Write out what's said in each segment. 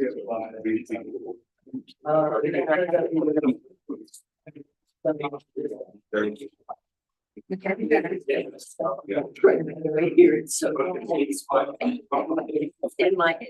Right here, it's so in my head.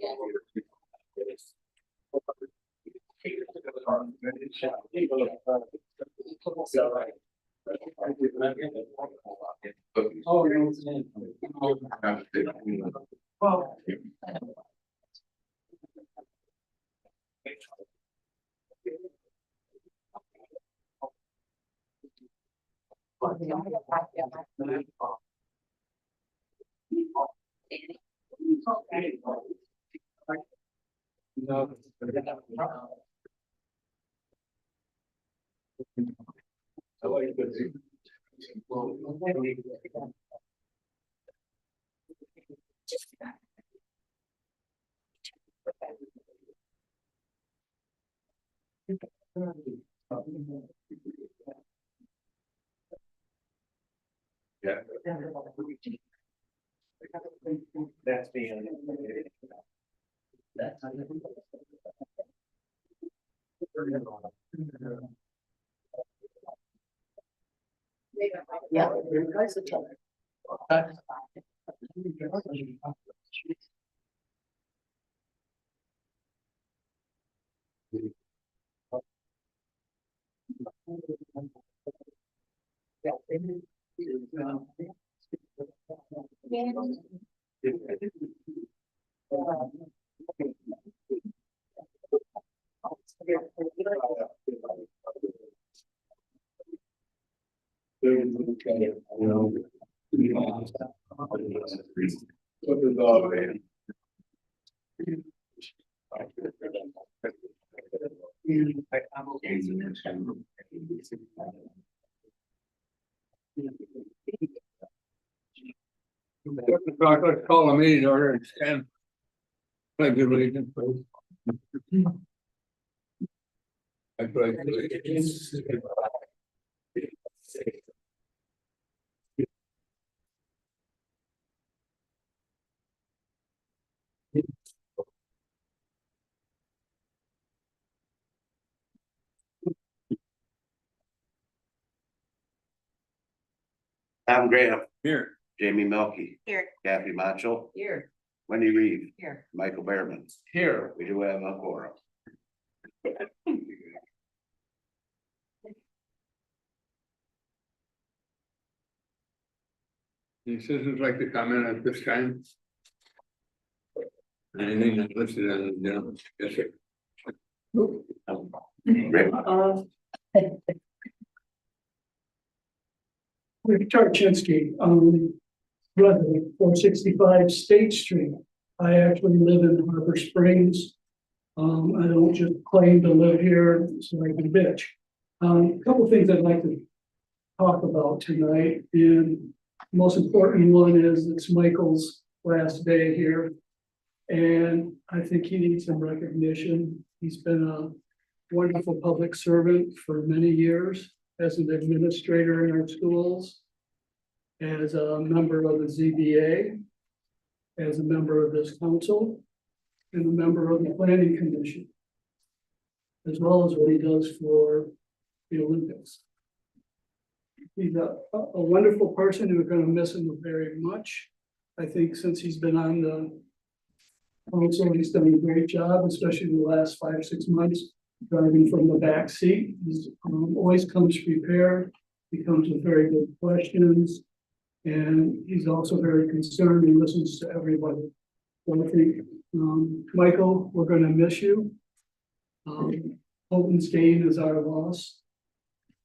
Yeah. That's being. Yeah, you guys are telling. Let's call a meeting order and stand. Pledge allegiance, please. I pledge allegiance. Tom Graham, Here. Jamie Melky, Here. Kathy Macho, Here. Wendy Reed, Here. Michael Behrman. Here. We do have a quorum. Any citizens like to comment at this time? Anything that's listed on the agenda? Yes, sir. Rick, Rick Tarchinsky, resident, 465 State Street. I actually live in Harbor Springs. I don't just claim to live here so I can bitch. A couple of things I'd like to talk about tonight, and the most important one is it's Michael's last day here. And I think he needs some recognition. He's been a wonderful public servant for many years as an administrator in our schools, as a member of the ZBA, as a member of this council, and a member of the planning commission, as well as what he does for the Olympics. He's a wonderful person, and we're going to miss him very much. I think since he's been on the council, he's done a great job, especially in the last 5-6 months, driving from the back seat. He's always comes prepared. He comes with very good questions, and he's also very concerned and listens to everybody. So I think, Michael, we're going to miss you. Holton's gain is our loss,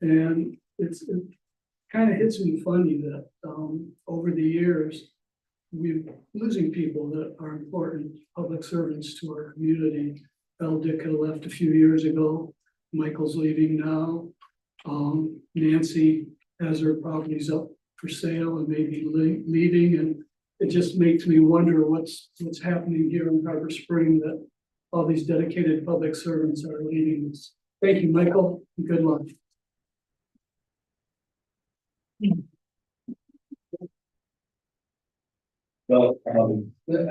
and it kind of hits me funny that over the years we're losing people that are important public servants to our community. Bell Dick had left a few years ago. Michael's leaving now. Nancy has her properties up for sale and maybe leaving, and it just makes me wonder what's happening here in Harbor Spring, that all these dedicated public servants are leaving us. Thank you, Michael, and good luck. Well,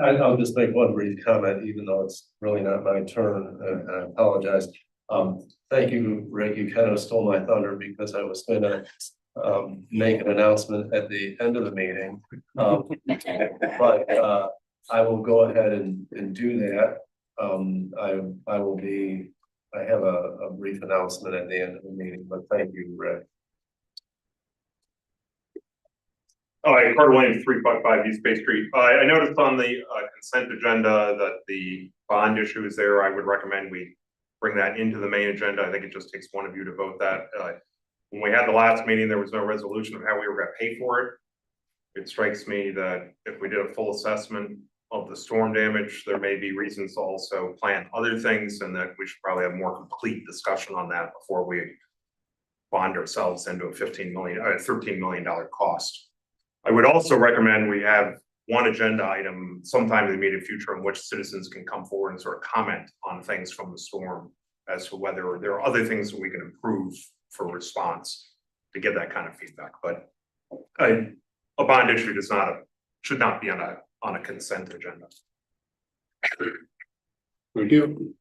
I'll just make one brief comment, even though it's really not my turn, and I apologize. Thank you, Rick, you kind of stole my thunder because I was gonna make an announcement at the end of the meeting. But I will go ahead and do that. I have a brief announcement at the end of the meeting, but thank you, Rick. All right, Carter Williams, 355 East Bay Street. I noticed on the consent agenda that the bond issue is there. I would recommend we bring that into the main agenda. I think it just takes one of you to vote that. When we had the last meeting, there was no resolution of how we were going to pay for it. It strikes me that if we did a full assessment of the storm damage, there may be reasons to also plan other things, and that we should probably have more complete discussion on that before we bond ourselves into a $13 million cost. I would also recommend we have one agenda item sometime in the immediate future in which citizens can come forward and sort of comment on things from the storm as to whether there are other things that we can improve for response to get that kind of feedback. But a bond issue should not be on a consent agenda. Thank you.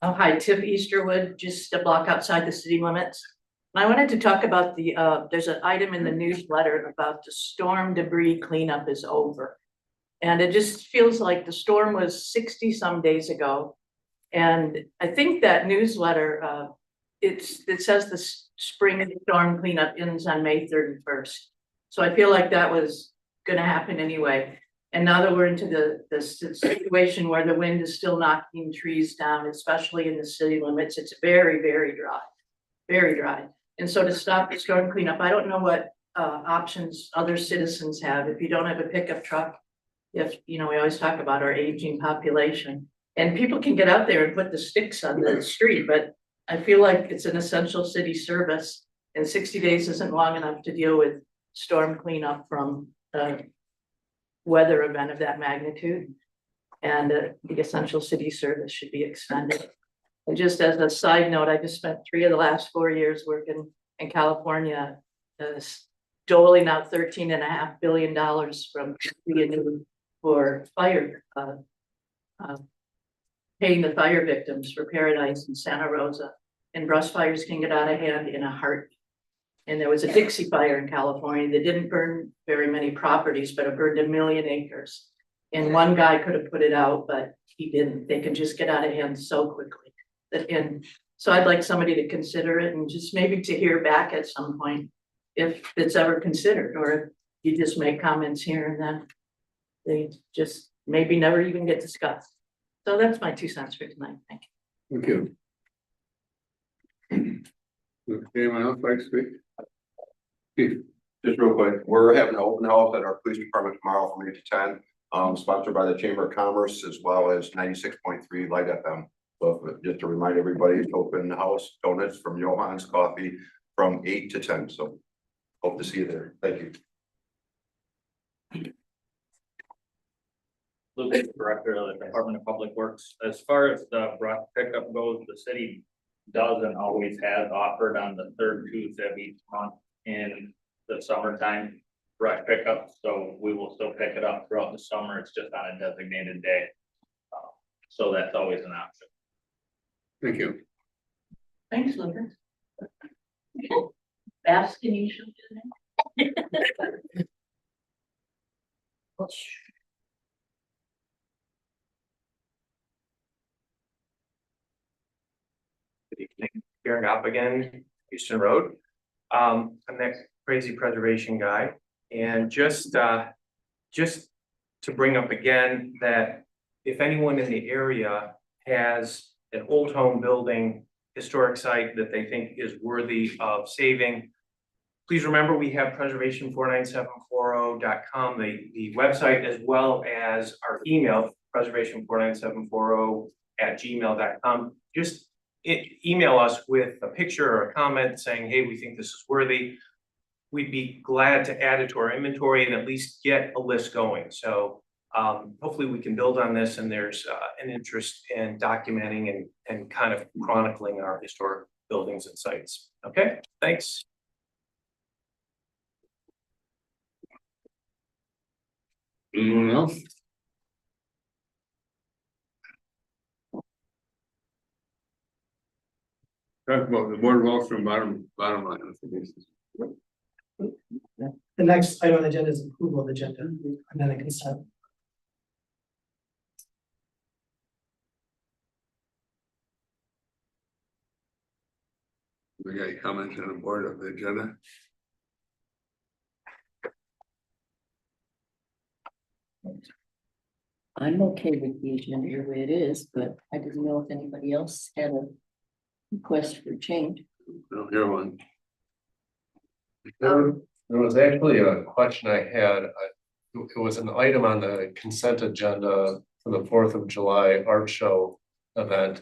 Oh, hi, Tiff Easterwood, just a block outside the city limits. And I wanted to talk about there's an item in the newsletter about the storm debris cleanup is over. And it just feels like the storm was 60 some days ago. And I think that newsletter, it says the spring storm cleanup ends on May 31st. So I feel like that was gonna happen anyway. And now that we're into the situation where the wind is still knocking trees down, especially in the city limits, it's very, very dry, very dry. And so to stop the storm cleanup, I don't know what options other citizens have. If you don't have a pickup truck, if, you know, we always talk about our aging population, and people can get out there and put the sticks on the street, but I feel like it's an essential city service, and 60 days isn't long enough to deal with storm cleanup from weather event of that magnitude. And the essential city service should be extended. And just as a side note, I just spent 3 of the last 4 years working in California, doling out $13.5 billion from for fire, paying the fire victims for Paradise and Santa Rosa. And brush fires can get out of hand in a heartbeat. And there was a Dixie fire in California that didn't burn very many properties, but it burned 1 million acres. And one guy could have put it out, but he didn't. They can just get out of hand so quickly. And so I'd like somebody to consider it, and just maybe to hear back at some point if it's ever considered, or if you just make comments here and then they just maybe never even get discussed. So that's my 2 cents for tonight. Thank you. Thank you. Would anyone else like to speak? Keith. Just real quick, we're having an open house at our police department tomorrow from 8 to 10, sponsored by the Chamber of Commerce as well as 96.3 Light FM. So just to remind everybody, it's open house, donuts from Johann's Coffee from 8 to 10. So hope to see you there. Thank you. Lucas, Director of the Department of Public Works. As far as the brush pickup goes, the city doesn't always have offered on the 3rd Tuesday of each month in the summertime brush pickup. So we will still pick it up throughout the summer. It's just on a designated day. So that's always an option. Thank you. Thanks, Lucas. Baskin, you should do that. Good evening, Karen Oppigan, Houston Road. I'm that crazy preservation guy, and just to bring up again that if anyone in the area has an old home building, historic site that they think is worthy of saving, please remember we have preservation49740.com, the website, as well as our email, preservation49740@gmail.com. Just email us with a picture or a comment saying, hey, we think this is worthy. We'd be glad to add it to our inventory and at least get a list going. So hopefully we can build on this, and there's an interest in documenting and kind of chronicling our historic buildings and sites. Okay, thanks. Anyone else? Talk about the board of Alstrom bottom line. The next item on the agenda is approval of the agenda, and then a consent. We got any comments on the board of the agenda? I'm okay with the agenda the way it is, but I didn't know if anybody else had a request for change. I don't hear one. There was actually a question I had. It was an item on the consent agenda for the 4th of July art show event.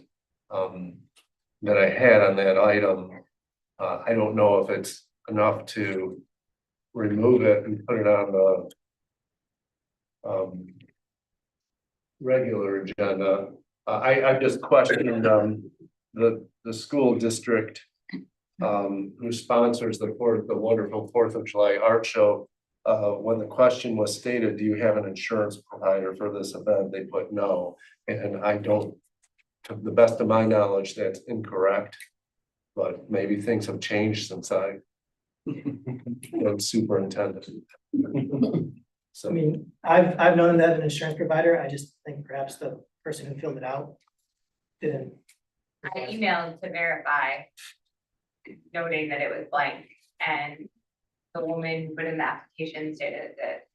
That I had on that item. I don't know if it's enough to remove it and put it on the regular agenda. I just questioned the school district who sponsors the wonderful 4th of July art show. When the question was stated, do you have an insurance provider for this event? They put no, and I don't, to the best of my knowledge, that's incorrect. But maybe things have changed since I was superintendent. I So, mean, I've known them to have an insurance provider, I just think perhaps the person who filled it out didn't. I emailed to verify, noting that it was blank, and the woman who put in the application stated that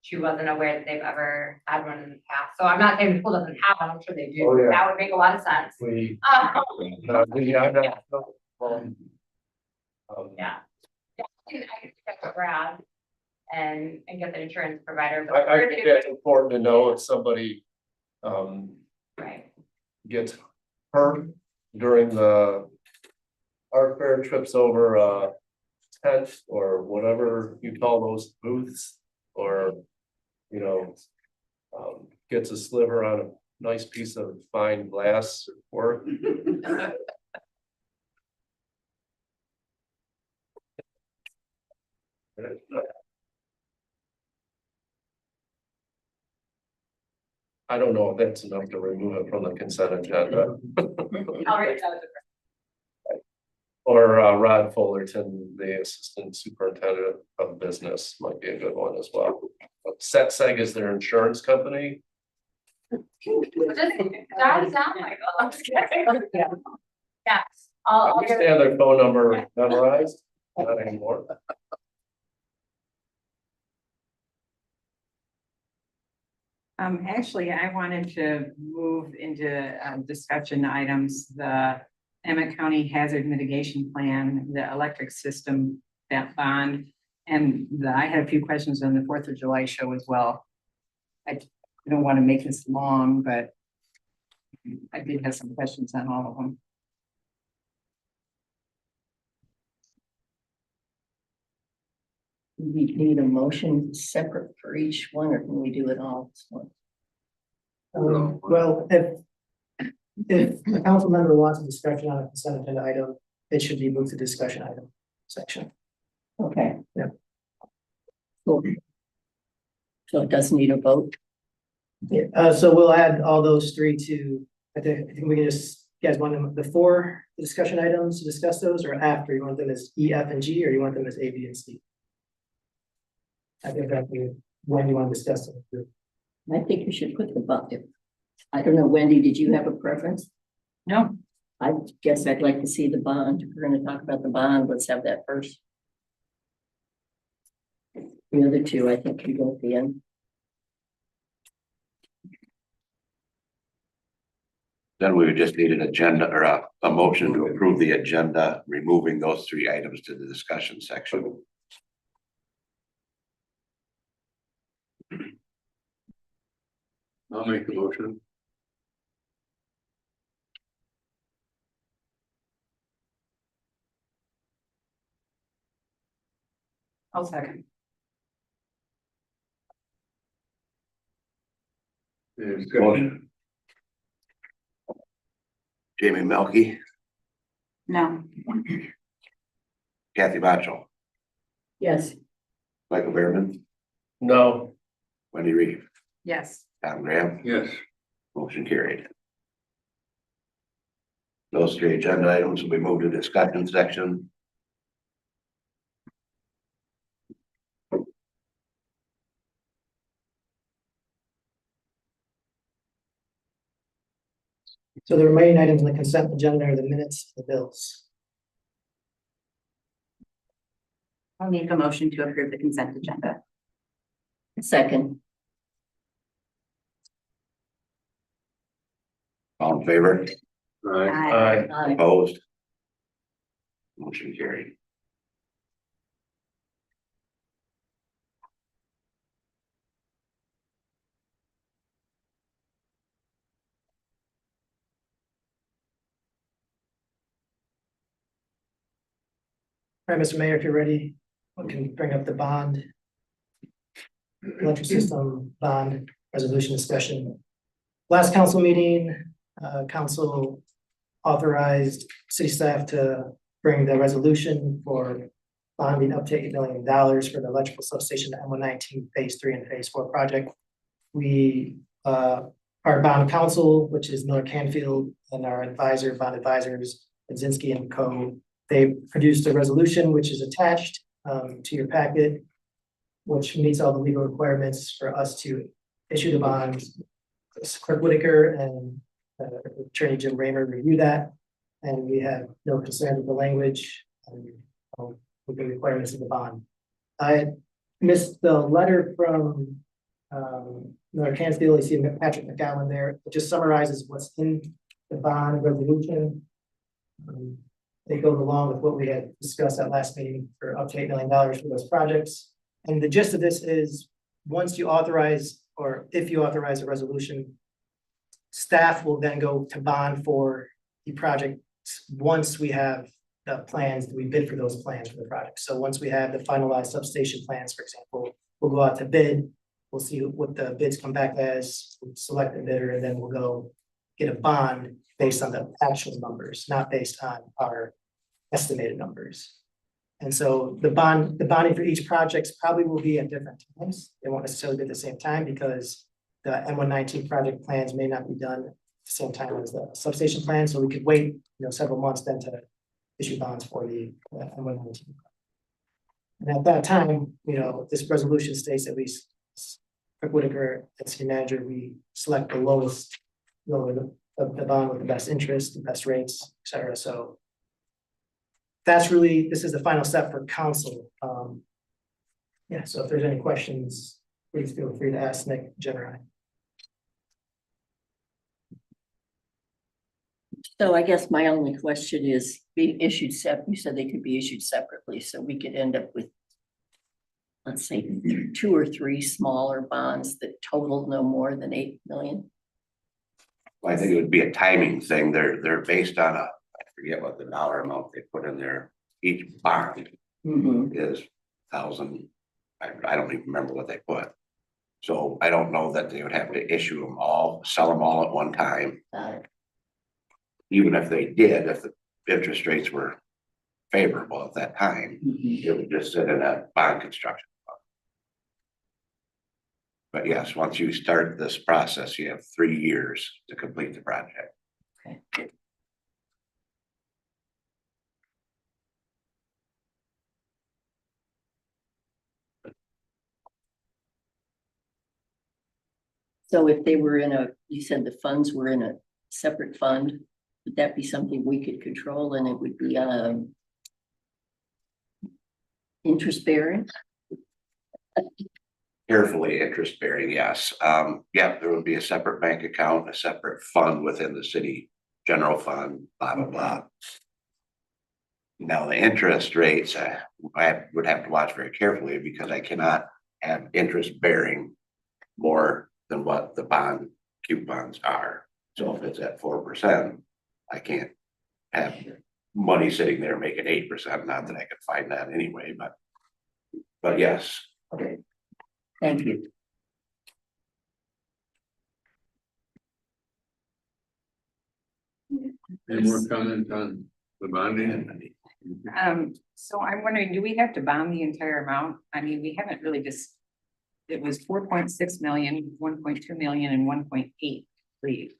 she wasn't aware that they've ever had one in the past. So I'm not saying the school doesn't have one, I'm sure they do. Oh, yeah. That would make a lot of sense. we, Yeah. Yeah, I can check with Brad and get the insurance provider. but I think that's important to know if somebody Right. gets hurt during the art fair, trips over a tent or whatever you call those booths, or gets a sliver on a nice piece of fine glass work. I don't know if that's enough to remove it from the consent agenda. I'll reach out to Or Rod Fullerton, the assistant superintendent of business, might be a good one as well. Seg is their insurance company. That sound like, I'm just kidding. Yes, I'll I used to have their phone number memorized, not anymore. Actually, I wanted to move into discussion items, the Emmett County Hazard Mitigation Plan, the electric system, that bond. And I had a few questions on the 4th of July show as well. I don't want to make this long, but I did have some questions on all of them. We need a motion separate for each one, or can we do it all? Well, if a council member wants a discussion on a consent agenda item, it should be moved to discussion item section. Okay. Yeah. Cool. So it doesn't need a vote? Yeah, so we'll add all those three to, I think we can just, you guys want them before the discussion items to discuss those, or after? You want them as E, F, and G, or you want them as A, B, and C? I think that's when you want to discuss them. I think you should put the bucket. I don't know, Wendy, did you have a preference? No. I guess I'd like to see the bond. If we're gonna talk about the bond, let's have that first. The other two, I think, can go at the end. Then we would just need an agenda or a motion to approve the agenda, removing those three items to the discussion section. I'll make the motion. I'll second. Discussion. Jamie Melky, No. Kathy Bachel, Yes. Michael Behrman, No. Wendy Reeve, Yes. Tom Graham, Yes. motion carried. Those three agenda items will be moved to discussion section. So the remaining items on the consent agenda are the minutes, the bills. I'll make a motion to approve the consent agenda. Second. All in favor? Aye. Opposed? Motion carried. All right, Mr. Mayor, if you're ready, we can bring up the bond. Electric system bond resolution discussion. Last council meeting, council authorized city staff to bring the resolution for bonding up to $8 million for the electrical substation M119 Phase 3 and Phase 4 project. We, our bond counsel, which is Miller Canfield, and our advisor, bond advisors, Budzinski and Co. They produced a resolution which is attached to your packet, which meets all the legal requirements for us to issue the bonds. Clerk Whitaker and Attorney Jim Raymer review that, and we have no concern with the language and with the requirements of the bond. I missed the letter from Miller Canfield. You see Patrick McGowan there. It just summarizes what's in the bond resolution. They go along with what we had discussed at last meeting for up to $8 million for those projects. And the gist of this is, once you authorize, or if you authorize a resolution, staff will then go to bond for the project once we have the plans, we bid for those plans for the project. So once we have the finalized substation plans, for example, we'll go out to bid. We'll see what the bids come back as, we'll select the bidder, and then we'll go get a bond based on the actual numbers, not based on our estimated numbers. And so the bonding for each project probably will be at different times. They won't necessarily be at the same time because the M119 project plans may not be done at the same time as the substation plan. So we could wait, several months then to issue bonds for the M119. And at that time, this resolution states that we, Clerk Whitaker, as city manager, we select the lowest, the bond with the best interest, the best rates, et cetera. So that's really, this is the final step for council. Yeah, so if there's any questions, please feel free to ask Nick, Jenner. So I guess my only question is being issued you said they could be issued separately, so we could end up with, let's say, 2 or 3 smaller bonds that total no more than 8 million. I think it would be a timing thing. They're based on I forget what the dollar amount they put in there. Each bond is 1,000. I don't even remember what they put. So I don't know that they would have to issue them all, sell them all at one time. Even if they did, if the interest rates were favorable at that time, it would just sit in a bond construction fund. But yes, once you start this process, you have 3 years to complete the project. Okay. So if they were you said the funds were in a separate fund, would that be something we could control and it would be interest bearing? Carefully interest bearing, yes. Yeah, there would be a separate bank account, a separate fund within the city general fund, blah, blah, blah. Now, the interest rates, I would have to watch very carefully because I cannot have interest bearing more than what the bond coupons are. So if it's at 4%, I can't have money sitting there making 8%. Not that I could find that anyway, but yes. Okay. Thank you. Any more comment on The bonding. So I'm wondering, do we have to bond the entire amount? I mean, we haven't really just. It was 4.6 million, 1.2 million, and 1.8, please.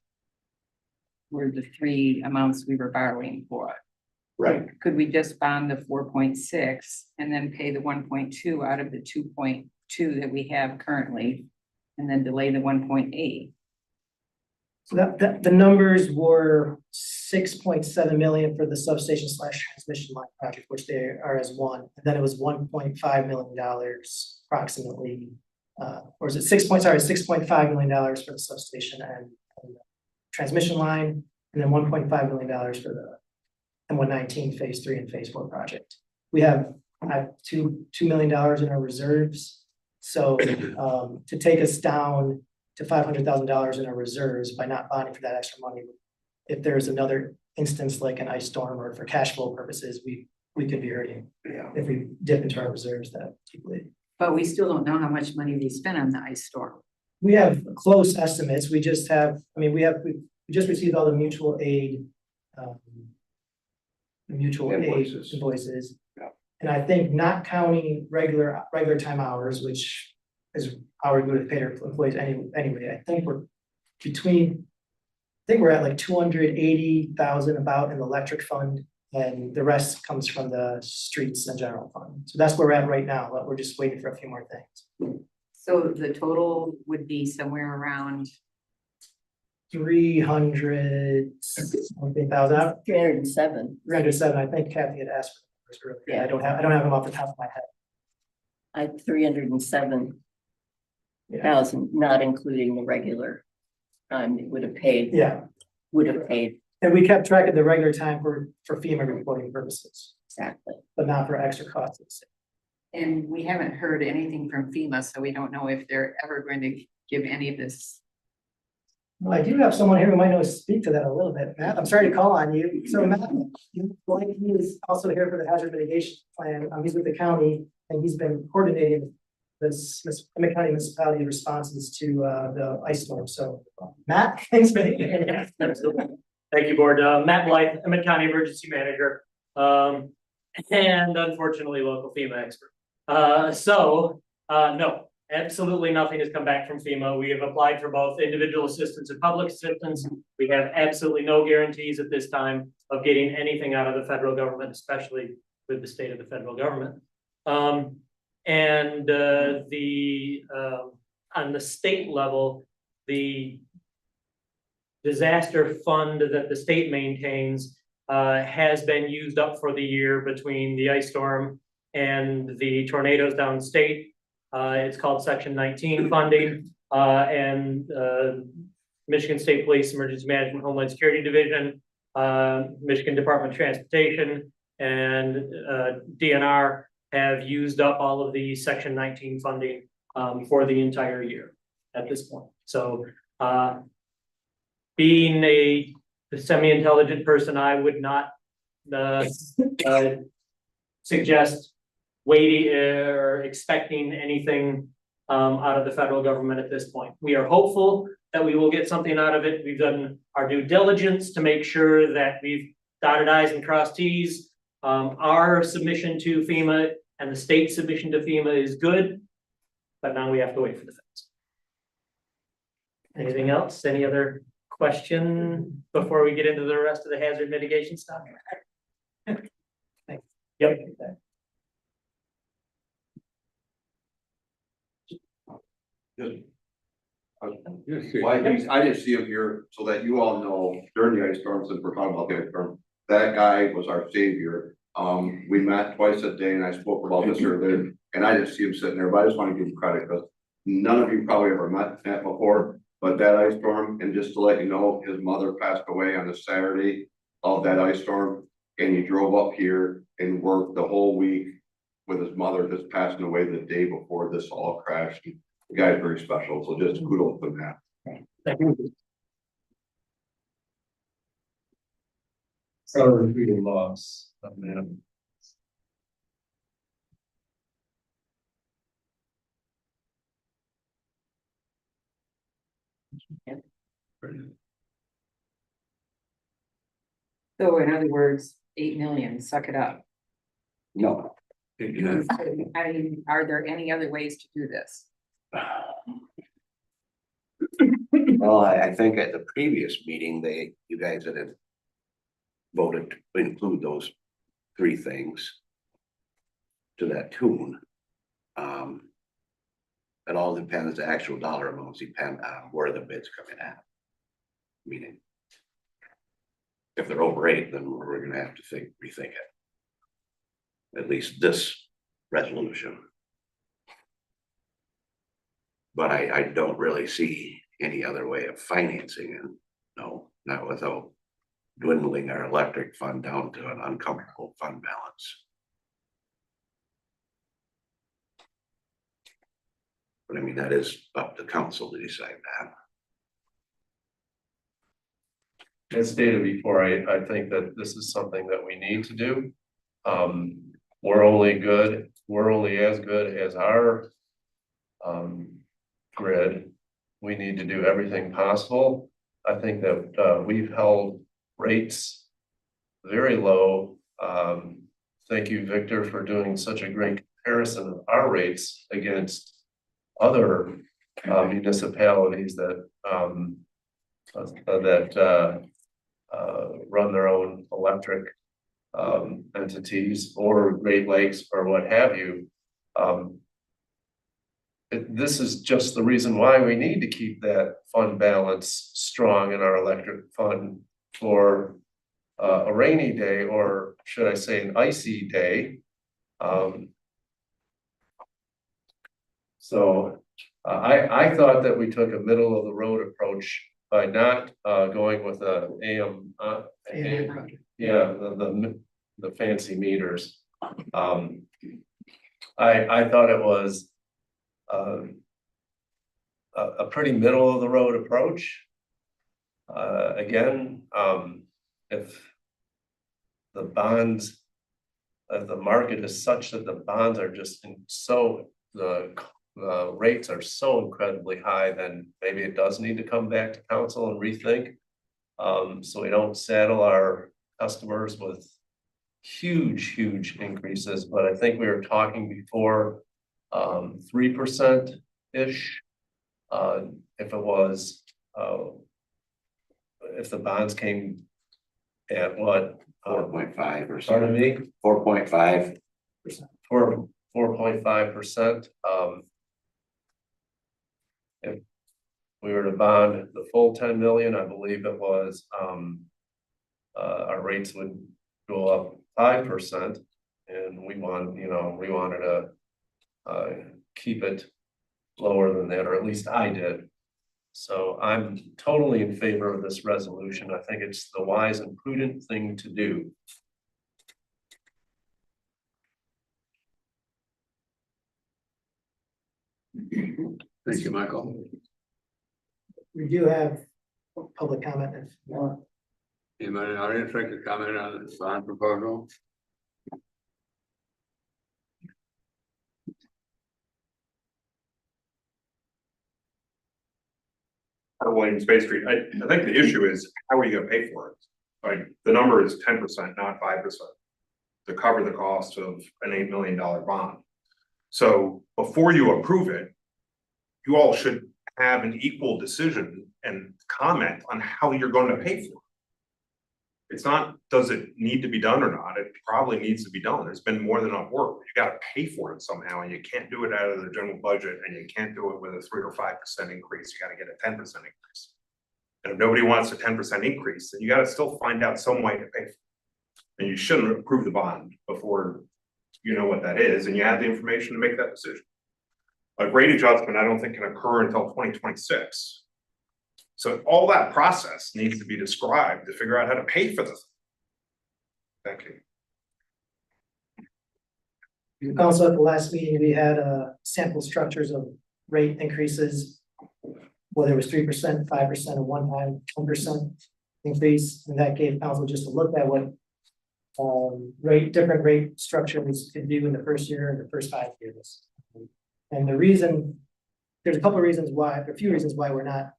Were the three amounts we were borrowing for. Right. Could we just bond the 4.6 and then pay the 1.2 out of the 2.2 that we have currently? And then delay the 1.8? So the numbers were 6.7 million for the substation / transmission line project, which they are as one. And then it was $1.5 million approximately. Or is it $6.5 million for the substation and the transmission line, and then $1.5 million for the M119 phase 3 and phase 4 project. We have $2 million in our reserves. So to take us down to $500,000 in our reserves by not bonding for that extra money, if there's another instance like an ice storm or for cash flow purposes, we could be hurting. Yeah. If we dip into our reserves that deeply. But we still don't know how much money we spent on the ice storm. We have close estimates. We just have, I mean, we just received all the mutual aid. Invoices. Yeah. And I think not counting regular time hours, which is how we would have paid our employees anyway, I think we're at like 280,000 about in the electric fund, and the rest comes from the streets and general fund. So that's where we're at right now, but we're just waiting for a few more things. So the total would be somewhere around, 300 something thousand, 307. 307, I think Kathy had asked for the numbers earlier. I don't have them off the top of my head. I 307,000, not including the regular time that would have paid. Yeah, Would have paid, and we kept track of the regular time for FEMA reporting purposes, exactly. but not for extra costs. and we haven't heard anything from FEMA, so we don't know if they're ever going to give any of this. Well, I do have someone here who might know to speak to that a little bit. Matt, I'm sorry to call on you. So Matt, he is also here for the hazard mitigation plan. He's with the county, and he's been coordinating this Emmett County municipality responses to the ice storm. So Matt, thanks for being here. Thank you, Board. Matt Blythe, Emmett County Emergency Manager, and unfortunately local FEMA expert. No, absolutely nothing has come back from FEMA. We have applied for both individual assistance and public assistance. We have absolutely no guarantees at this time of getting anything out of the federal government, especially with the state of the federal government. On the state level, the disaster fund that the state maintains has been used up for the year between the ice storm and the tornadoes downstate. It's called Section 19 funding, and Michigan State Police Emergency Management Homeland Security Division, Michigan Department of Transportation, and DNR have used up all of the Section 19 funding for the entire year at this point. So being a semi-intelligent person, I would not suggest waiting or expecting anything out of the federal government at this point. We are hopeful that we will get something out of it. We've done our due diligence to make sure that we've dotted I's and crossed T's. Our submission to FEMA and the state submission to FEMA is good, but now we have to wait for the feds. Anything else? Any other question before we get into the rest of the hazard mitigation stuff? Thanks. Yep. I just see him here so that you all know during the ice storm, since we're talking about the ice storm, that guy was our savior. We met twice a day and I spoke about this earlier, and I just see him sitting there, but I just want to give him credit because none of you probably ever met Matt before, but that ice storm, and just to let you know, his mother passed away on the Saturday of that ice storm, and he drove up here and worked the whole week with his mother just passing away the day before this all crashed. The guy's very special, so just kudos to that. Thank you. Sorry for your loss. Man. So in other words, 8 million, suck it up. No. I mean, are there any other ways to do this? Well, I think at the previous meeting, you guys had voted to include those 3 things to that tune. It all depends, the actual dollar amounts depend on where the bids come in at. Meaning, if they're over 8, then we're gonna have to rethink it. At least this resolution. But I don't really see any other way of financing it. No, not without dwindling our electric fund down to an uncomfortable fund balance. But I mean, that is up to council to decide that. As stated before, I think that this is something that we need to do. We're only as good as our grid. We need to do everything possible. I think that we've held rates very low. Thank you, Victor, for doing such a great comparison of our rates against other municipalities that run their own electric entities or Great Lakes or what have you. This is just the reason why we need to keep that fund balance strong in our electric fund for a rainy day, or should I say an icy day. So I thought that we took a middle of the road approach by not going with a AM. Yeah, the fancy meters. I thought it was a pretty middle of the road approach. Again, if the bonds, if the market is such that the bonds are just the rates are so incredibly high, then maybe it does need to come back to council and rethink. So we don't saddle our customers with huge increases, but I think we were talking before 3%-ish. If it was, if the bonds came at what? 4.5 or Pardon something. me? 4.5. 4.5%. If we were to bond the full 10 million, I believe it was, our rates would go up 5%, and we wanted to keep it lower than that, or at least I did. So I'm totally in favor of this resolution. I think it's the wise and prudent thing to do. Thank you, Michael. We do have public comment if you want. Anybody in the audience like to comment on the bond proposal? Williams Bay Street, I think the issue is, how are you gonna pay for it? Like, the number is 10%, not 5%. To cover the cost of an $8 million bond. So before you approve it, you all should have an equal decision and comment on how you're going to pay for it. It's not, does it need to be done or not? It probably needs to be done. There's been more than enough work. You gotta pay for it somehow, and you can't do it out of the general budget, and you can't do it with a 3 or 5% increase. You gotta get a 10% increase. And if nobody wants a 10% increase, then you gotta still find out some way to pay for it. And you shouldn't approve the bond before you know what that is, and you have the information to make that decision. A rate adjustment, I don't think can occur until 2026. So all that process needs to be described to figure out how to pay for this. Thank you. Also, at the last meeting, we had sample structures of rate increases. Whether it was 3%, 5%, or one-time 10% increase, and that gave council just to look at what different rate structures could do in the first year and the first 5 years. And the reason, there's a few reasons why we're not,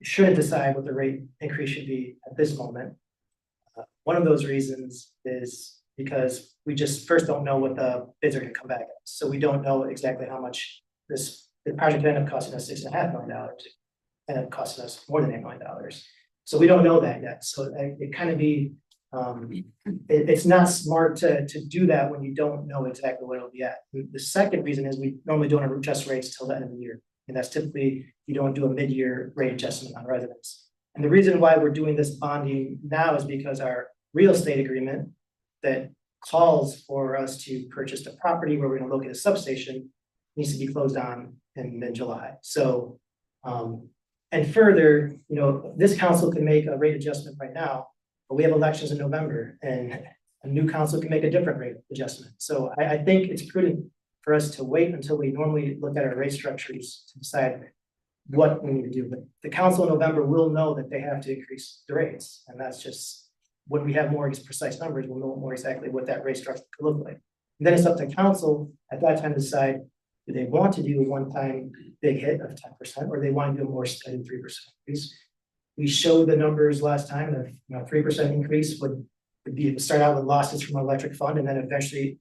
shouldn't decide what the rate increase should be at this moment. One of those reasons is because we just first don't know what the bids are gonna come back at. So we don't know exactly how much the project ended up costing us $6.5 million. Ended up costing us more than $8 million. So we don't know that yet. So it kind of be, it's not smart to do that when you don't know exactly what it'll be at. The second reason is we normally don't adjust rates till the end of the year. And that's typically, you don't do a mid-year rate adjustment on residents. And the reason why we're doing this bonding now is because our real estate agreement that calls for us to purchase the property where we're gonna locate a substation needs to be closed on in mid-July. So, and further, you know, this council can make a rate adjustment right now, but we have elections in November and a new council can make a different rate adjustment. So I think it's prudent for us to wait until we normally look at our rate structures to decide what we need to do. But the council in November will know that they have to increase the rates. And that's just, when we have more precise numbers, we'll know more exactly what that rate structure could look like. And then it's up to council at that time to decide, do they want to do a one-time big hit of 10%, or they want to do a more steady 3% increase? We showed the numbers last time that, you know, 3% increase would be, start out with losses from our electric fund and then eventually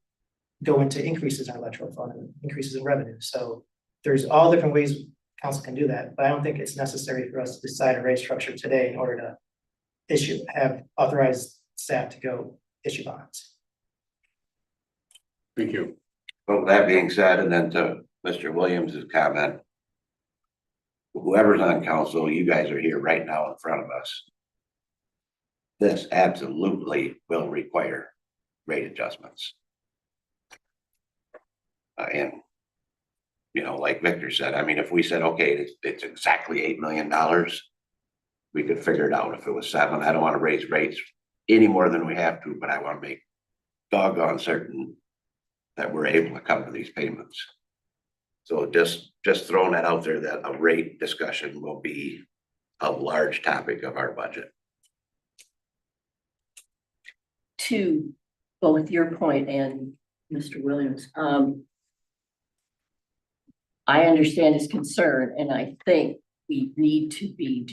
go into increases in our electric fund and increases in revenue. So there's all different ways council can do that, but I don't think it's necessary for us to decide a rate structure today in order to have authorized staff to go issue bonds. Thank you. Well, that being said, and then to Mr. Williams's comment, whoever's on council, you guys are here right now in front of us. This absolutely will require rate adjustments. And, you know, like Victor said, I mean, if we said, okay, it's exactly $8 million, we could figure it out if it was 7. I don't want to raise rates any more than we have to, but I want to make doggone certain that we're able to cover these payments. So just throwing that out there that a rate discussion will be a large topic of our budget. To both your point and Mr. Williams, I understand his concern, and I think we need to be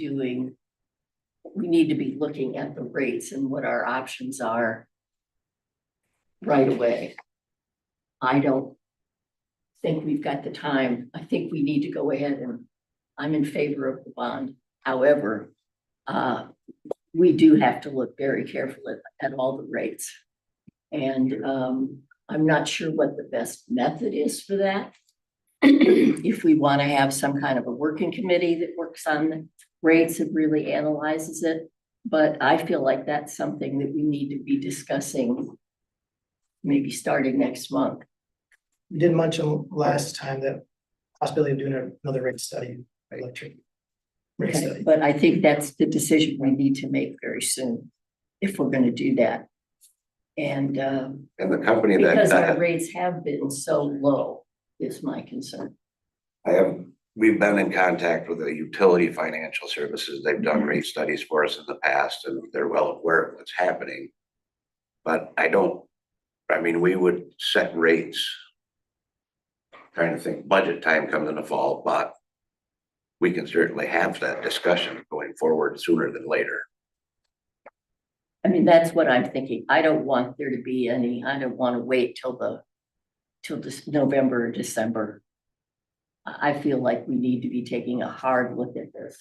looking at the rates and what our options are right away. I don't think we've got the time. I think we need to go ahead, and I'm in favor of the bond. However, we do have to look very carefully at all the rates. And I'm not sure what the best method is for that. If we want to have some kind of a working committee that works on the rates and really analyzes it. But I feel like that's something that we need to be discussing maybe starting next month. We did mention last time that possibility of doing another rate study, electric rate Okay, study. but I think that's the decision we need to make very soon, if we're gonna do that. And And the company that because our rates have been so low is my concern. we've been in contact with the utility financial services. They've done rate studies for us in the past and they're well aware of what's happening. But I mean, we would set rates. Trying to think, budget time comes in the fall, but we can certainly have that discussion going forward sooner than later. I mean, that's what I'm thinking. I don't want there to be I don't want to wait till this November or December. I feel like we need to be taking a hard look at this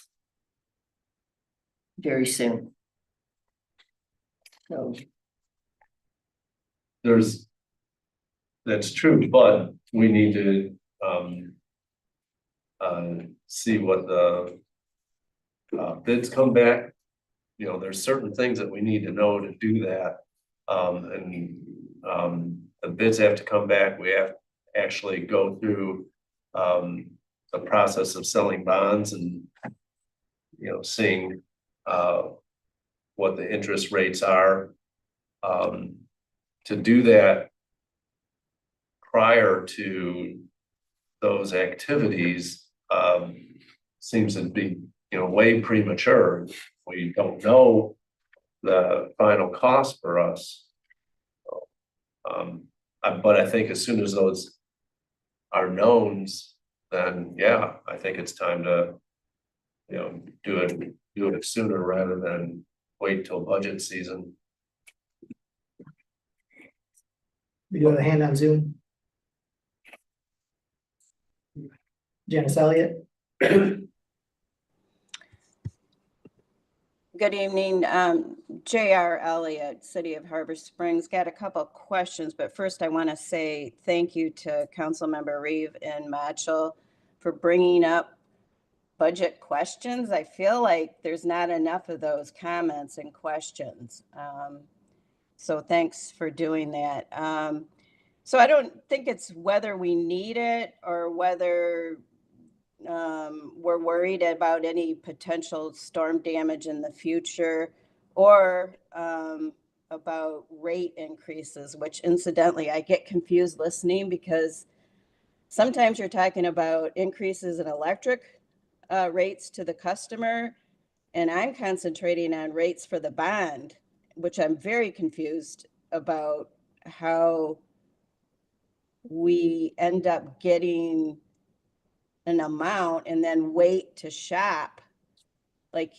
very soon. So. That's true, but we need to see what the bids come back. You know, there's certain things that we need to know to do that. The bids have to come back. We have to actually go through the process of selling bonds and, you know, seeing what the interest rates are. To do that prior to those activities seems to be, you know, way premature. We don't know the final cost for us. But I think as soon as those are knowns, then yeah, I think it's time to, you know, do it sooner rather than wait till budget season. We do have a hand on Zoom. Janice Elliott. Good evening, J.R. Elliott, City of Harbor Springs. Got a couple of questions, but first I want to say thank you to Councilmember Reeve and Matchell for bringing up budget questions. I feel like there's not enough of those comments and questions. So thanks for doing that. So I don't think it's whether we need it or whether we're worried about any potential storm damage in the future or about rate increases, which incidentally, I get confused listening because sometimes you're talking about increases in electric rates to the customer, and I'm concentrating on rates for the bond, which I'm very confused about how we end up getting an amount and then wait to shop. Like,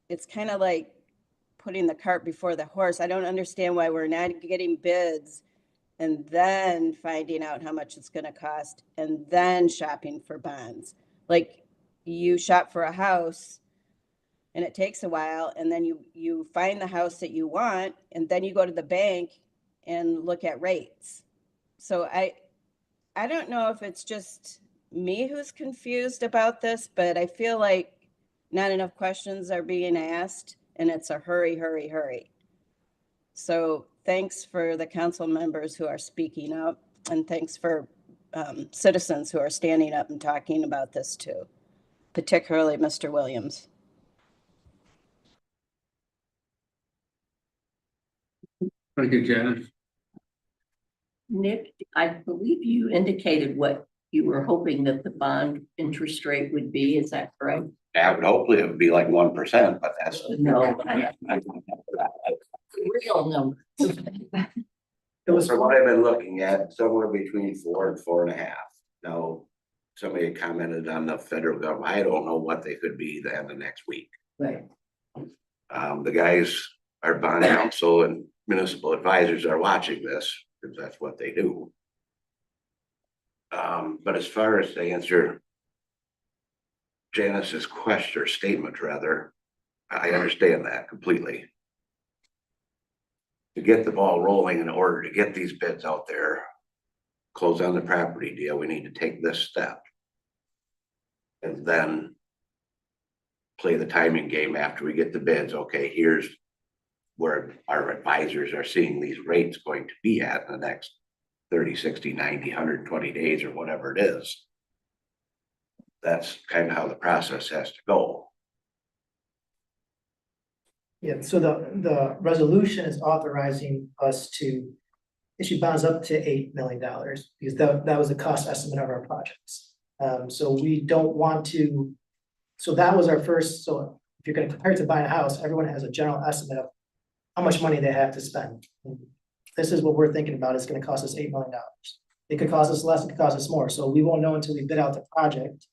it's kind of like putting the cart before the horse. I don't understand why we're not getting bids and then finding out how much it's going to cost and then shopping for bonds. Like, you shop for a house and it takes a while, and then you find the house that you want, and then you go to the bank and look at rates. So I don't know if it's just me who's confused about this, but I feel like not enough questions are being asked, and it's a hurry, hurry, hurry. So thanks for the council members who are speaking up, and thanks for citizens who are standing up and talking about this too, particularly Mr. Williams. Thank you, Janice. Nick, I believe you indicated what you were hoping that the bond interest rate would be. Is that correct? Yeah, but hopefully it would be like 1%, but that's. No. Real number. It was From what I've been looking at, somewhere between 4 and 4.5. Now, somebody commented on the federal government. I don't know what they could be the end of next week. Right. The guys, our bond council and municipal advisors are watching this, because that's what they do. But as far as to answer Janice's question, or statement rather, I understand that completely. To get the ball rolling, in order to get these bids out there, close on the property deal, we need to take this step. And then play the timing game after we get the bids. Okay, here's where our advisors are seeing these rates going to be at in the next 30, 60, 90, 120 days or whatever it is. That's kind of how the process has to go. Yeah, so the resolution is authorizing us to issue bonds up to $8 million because that was the cost estimate of our projects. So we don't want to, so that was our first, so if you're gonna compare it to buying a house, everyone has a general estimate of how much money they have to spend. And this is what we're thinking about, it's gonna cost us $8 million. It could cost us less, it could cost us more, so we won't know until we bid out the project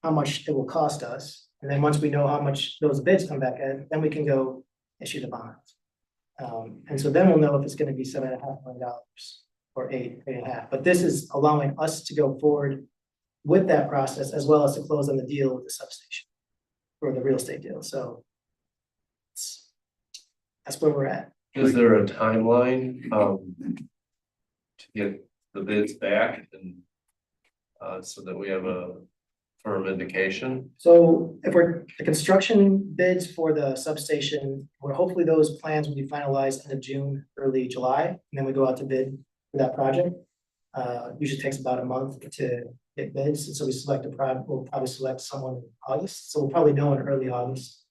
how much it will cost us. And then once we know how much those bids come back at, then we can go issue the bonds. And so then we'll know if it's gonna be $7.5 million or 8.5. But this is allowing us to go forward with that process as well as to close on the deal with the substation or the real estate deal. So that's where we're at. Is there a timeline to get the bids back and so that we have a firm indication? So if the construction bids for the substation, hopefully those plans will be finalized end of June, early July, and then we go out to bid for that project. Usually takes about a month to get bids, and so we'll probably select someone in August, so we'll probably know in early August.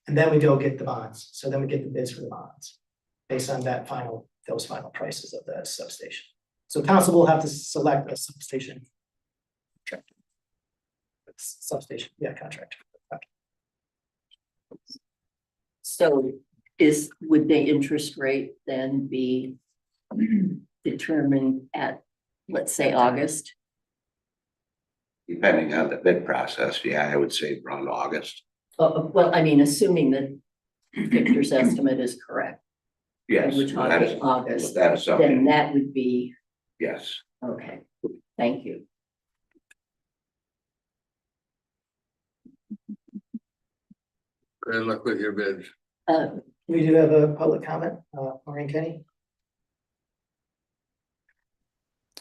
And then we go get the bonds, so then we get the bids for the bonds, based on those final prices of the substation. So council will have to select a substation contractor. Substation, yeah, contractor. So would the interest rate then be determined at, let's say, August? Depending on the bid process, yeah, I would say around August. Well, I mean, assuming that Victor's estimate is correct. Yes. We're with that talking August, with that then assumption, that would be, yes. okay, thank you. Good luck with your bids. We do have a public comment, Maureen Kenny.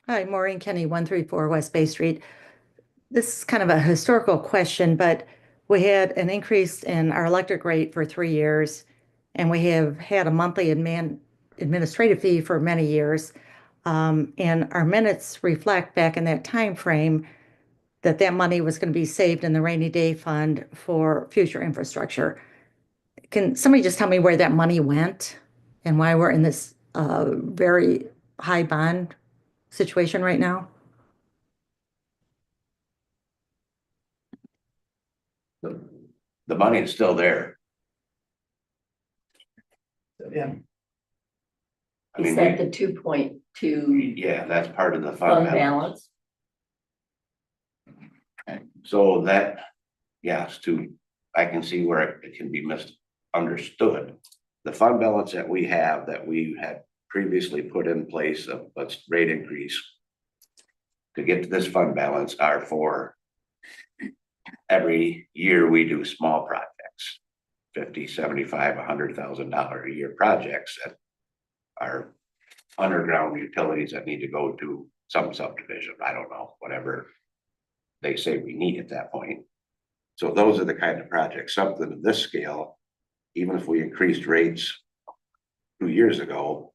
Hi, Maureen Kenny, 134 West Bay Street. This is kind of a historical question, but we had an increase in our electric rate for 3 years, and we have had a monthly administrative fee for many years. And our minutes reflect back in that time frame that that money was going to be saved in the rainy day fund for future infrastructure. Can somebody just tell me where that money went and why we're in this very high bond situation right now? The money is still there. Yeah, I Is mean, that the 2.2 yeah, that's part of the fund fund balance? balance. So that, yes, I can see where it can be misunderstood. The fund balance that we had previously put in place of let's rate increase to get to this fund balance are for every year we do small projects, 50, 75, $100,000 a year projects that are underground utilities that need to go to some subdivision. I don't know, whatever they say we need at that point. So those are the kind of projects, something of this scale, even if we increased rates 2 years ago,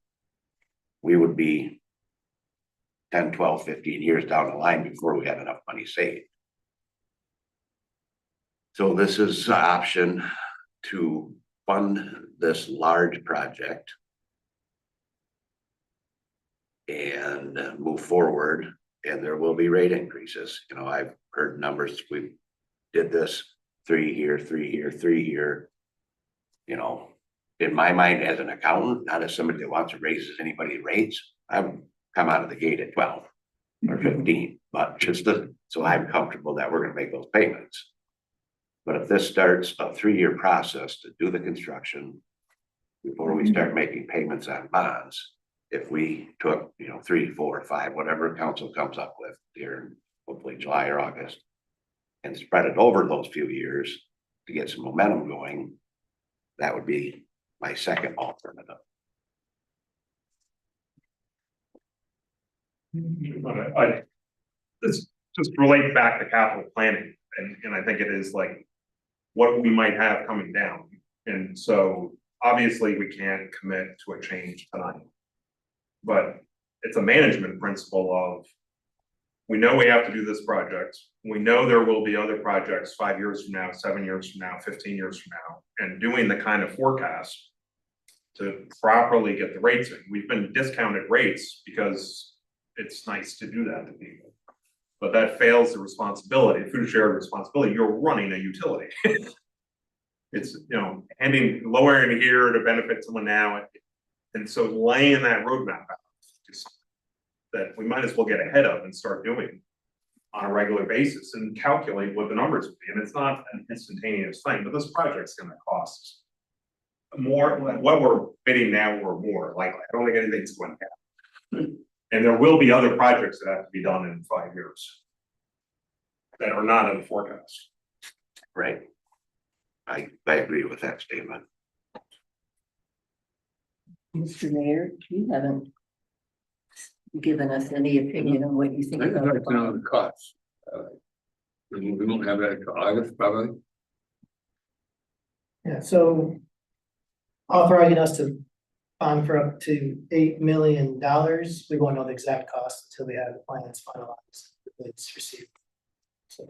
we would be 10, 12, 15 years down the line before we had enough money saved. So this is an option to fund this large project and move forward, and there will be rate increases. You know, I've heard numbers, we did this 3 here, 3 here, 3 here. You know, in my mind as an accountant, not as somebody that wants to raise anybody's rates, I would come out of the gate at 12 or 15, but so I'm comfortable that we're gonna make those payments. But if this starts a 3-year process to do the construction before we start making payments on bonds, if we took, 3, 4, 5, whatever council comes up with here, hopefully July or August, and spread it over those few years to get some momentum going, that would be my second alternative. I this just relate back to capital planning, and I think it is like what we might have coming down. And so obviously we can't commit to a change tonight. But it's a management principle of, we know we have to do this project. We know there will be other projects 5 years from now, 7 years from now, 15 years from now, and doing the kind of forecast to properly get the rates in. We've been discounted rates because it's nice to do that to people. But that fails the responsibility, fiduciary responsibility. You're running a utility. It's, lowering here to benefit someone now. And so laying that roadmap out, just that we might as well get ahead of and start doing on a regular basis and calculate what the numbers would be. And it's not an instantaneous thing, but this project's gonna cost more, what we're bidding now or more likely. I don't think anything's going to happen. And there will be other projects that have to be done in 5 years that are not in the forecast. Right. I agree with that statement. Mr. Mayor, you haven't given us any opinion on what you think I'd about like to know the costs. We won't have that until August, probably. yeah, so authorizing us to bond for up to $8 million. We won't know the exact cost until we have the plans finalized, it's received. So,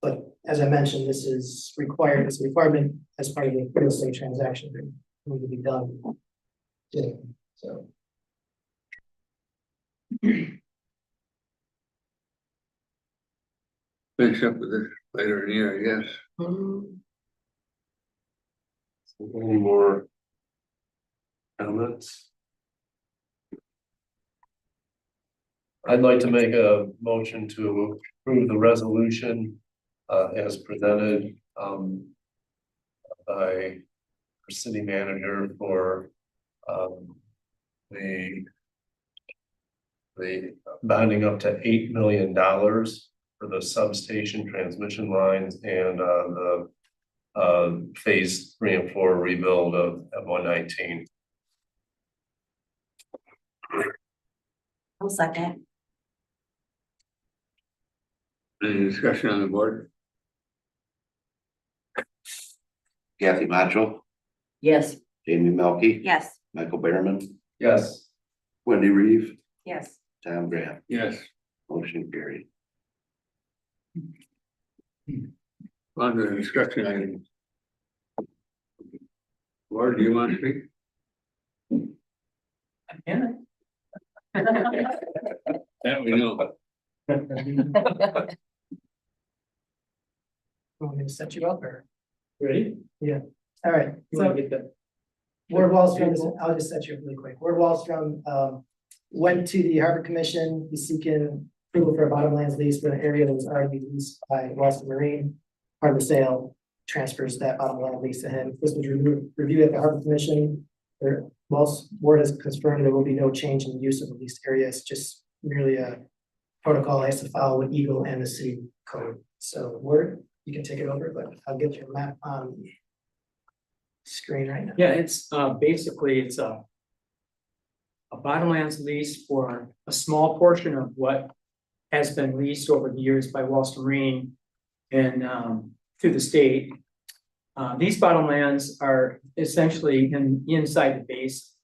but as I mentioned, this is required, it's a requirement as part of the real estate transaction that need to be done. Yeah, so. Finish up with this later in the year, I guess. Any more comments? I'd like to make a motion to approve the resolution as presented by our city manager for The bonding up to $8 million for the substation transmission lines and the phase 3 and 4 rebuild of F-119. I'll second. Any discussion on the board? Kathy Macho, Yes. Jamie Melky. Yes. Michael Behrman, Yes. Wendy Reeve, Yes. Tom Graham, Yes. motion carried. On to the discussion items. Ward, do you want to speak? That we know. Want me to set you up or? Ready? Yeah, all right, You wanna so get the, Ward Wallstrom, I'll just set you up really quick. Ward Wallstrom, went to the Harbor Commission, he's seeking approval for a bottomlands lease for an area that was already leased by Wallstrom Marine. Part of the sale transfers that bottomland lease to him. This was reviewed at the Harbor Commission. Ward has confirmed there will be no change in the use of the leased area. It's just merely a protocol has to follow with Eagle and the city code. So Ward, you can take it over, but I'll get your map on the screen right now. yeah, it's basically it's a bottomlands lease for a small portion of what has been leased over the years by Wallstrom Marine and to the state. These bottomlands are essentially inside the base,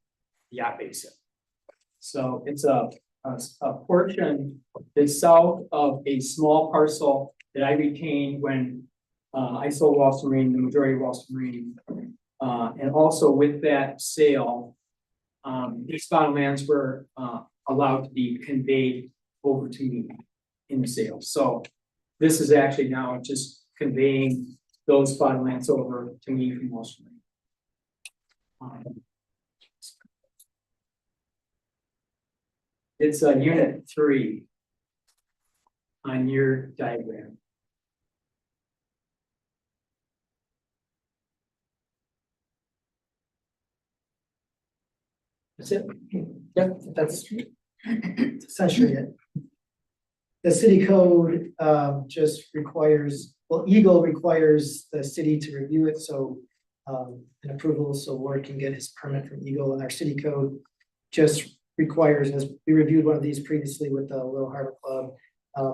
the yacht basin. So it's a portion that's south of a small parcel that I retained when I sold Wallstrom Marine, the majority of Wallstrom Marine. And also with that sale, these bottomlands were allowed to be conveyed over to me in the sale. So this is actually now just conveying those bottomlands over to me from Wallstrom Marine. It's a unit 3 on your diagram. That's it. Yep, that's essentially it. The city code just requires, well, Eagle requires the city to review it, so an approval, so Ward can get his permit from Eagle, and our city code just requires, as we reviewed one of these previously with the Little Harbor Club,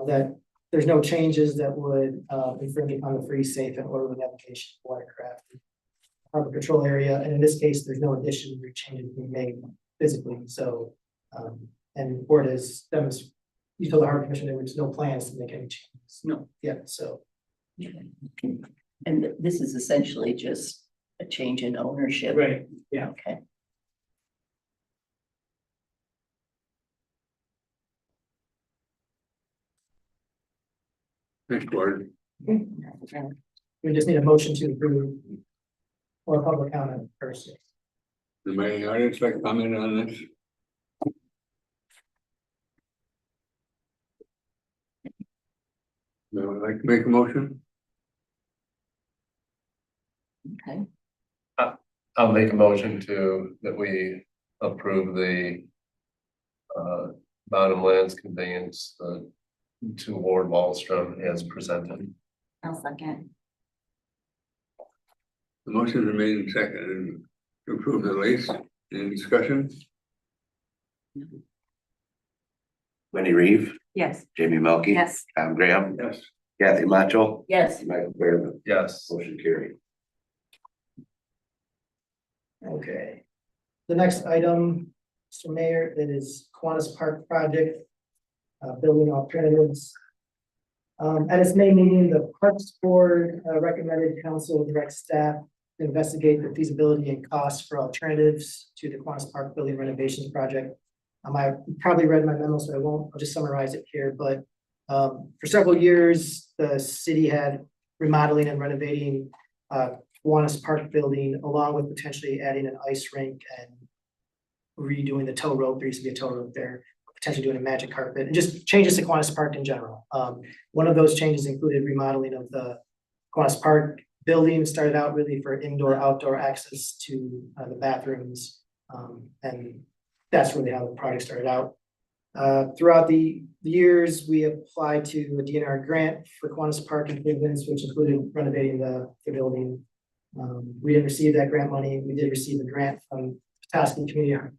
that there's no changes that would infringe upon the free, safe, and orderly navigation of watercraft harbor patrol area, and in this case, there's no addition or changes being made physically, so and Ward has demonstrated, you told the Harbor Commission there was no plans to make any changes. No. Yeah, so. And this is essentially just a change in ownership. Right, yeah. Okay. Thanks, Ward. We just need a motion to approve or public comment first. Anybody in the audience like to comment on this? No, would like to make a motion? Okay. I'll make a motion that we approve the bottomlands conveyance to Ward Wallstrom as presented. I'll second. The motion is made and seconded to approve the lease. Any discussion? Wendy Reeve, Yes. Jamie Melky. Yes. Tom Graham, Yes. Kathy Macho, Yes. Michael Behrman, Yes. motion carried. Okay. The next item, Mr. Mayor, that is Kiwanis Park project, building alternatives. At its May meeting, the Parks Board recommended council direct staff to investigate the feasibility and costs for alternatives to the Kiwanis Park building renovations project. I probably read my memo, so I'll just summarize it here, but for several years, the city had remodeling and renovating Kiwanis Park building, along with potentially adding an ice rink and redoing the tow road. There used to be a tow road there, potentially doing a magic carpet, and just changes to Kiwanis Park in general. One of those changes included remodeling of the Kiwanis Park building. Started out really for indoor, outdoor access to the bathrooms. And that's really how the project started out. Throughout the years, we applied to a DNR grant for Kiwanis Park improvements, which included renovating the building. We didn't receive that grant money. We did receive a grant from Petoskey Community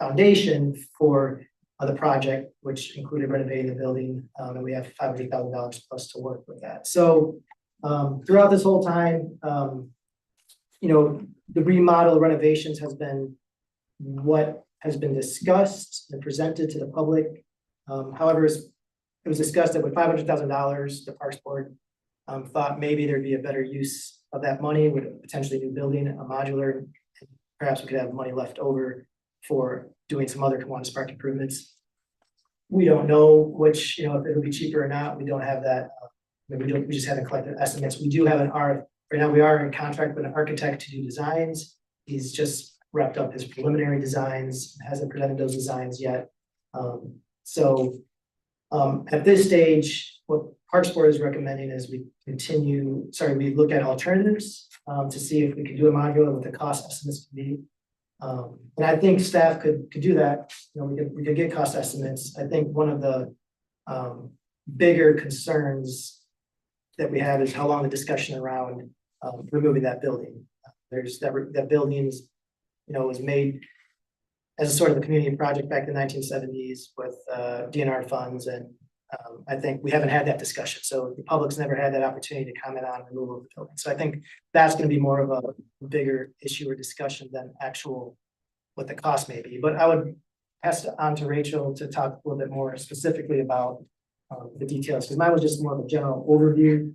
Foundation for the project, which included renovating the building, and we have $500,000 plus to work with that. So throughout this whole time, you know, the remodel renovations has been what has been discussed and presented to the public. However, it was discussed that with $500,000, the Parks Board thought maybe there'd be a better use of that money with a potentially new building, a modular. Perhaps we could have money left over for doing some other Kiwanis Park improvements. We don't know which, you know, if it'll be cheaper or not. We don't have that. We just haven't collected estimates. We do have an right now we are in contract with an architect to do designs. He's just wrapped up his preliminary designs, hasn't presented those designs yet. At this stage, what Parks Board is recommending is we look at alternatives to see if we could do a modular, what the cost estimates could be. And I think staff could do that. You know, we could get cost estimates. I think one of the bigger concerns that we have is how long the discussion around removing that building. There's that building's, you know, was made as a sort of a community project back in the 1970s with DNR funds, and I think we haven't had that discussion. So the public's never had that opportunity to comment on removal of the building. So I think that's going to be more of a bigger issue or discussion than actual what the cost may be. But I would pass it on to Rachel to talk a little bit more specifically about the details, because mine was just more of a general overview,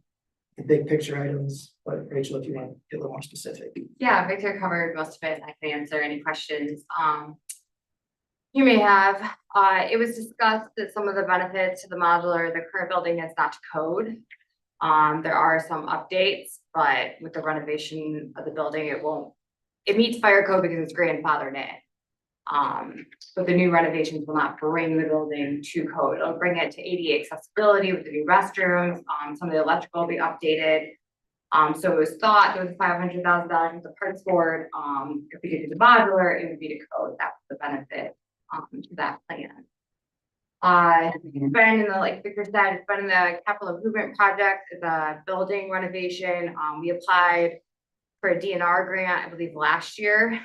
the big picture items. But Rachel, if you want to get a little more specific. Yeah, Victor covered most of it. I can answer any questions you may have. It was discussed that some of the benefits to the modular, the current building is not to code. There are some updates, but with the renovation of the building, it meets fire code because it's grandfathered in. But the new renovations will not bring the building to code. It'll bring it to ADA accessibility with the new restrooms. Some of the electrical will be updated. So it was thought there was $500,000 with the Parks Board. If we could do the modular, it would be to code. That's the benefit to that plan. It's been in the, like Victor said, it's been in the capital improvement project, the building renovation. We applied for a DNR grant, I believe last year,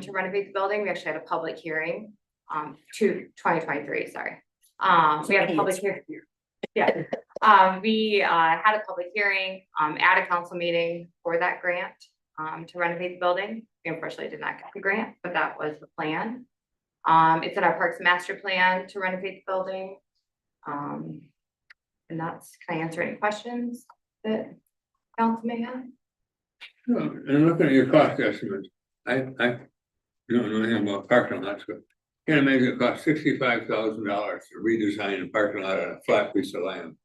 to renovate the building. We actually had a public hearing, 2023, sorry. We had a public hearing. Yeah. We had a public hearing at a council meeting for that grant to renovate the building. We unfortunately did not get the grant, but that was the plan. It's in our Parks Master Plan to renovate the building. And that's, can I answer any questions that council may have? And looking at your cost estimates, I don't know anything about parking lots, but can't imagine it costs $65,000 to redesign a parking lot on a flat piece of land.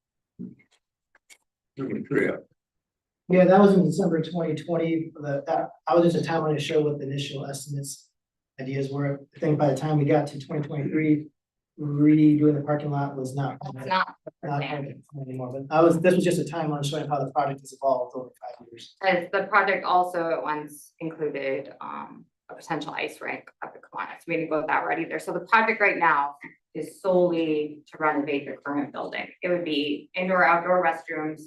Yeah, that was in December 2020. I was just a timeline to show what the initial estimates ideas were. I think by the time we got to 2023, redoing the parking lot was not anymore. But this was just a timeline showing how the project has evolved over 5 years. As the project also at once included a potential ice rink up at Kiwanis. We didn't go that right either. So the project right now is solely to renovate the current building. It would be indoor, outdoor restrooms,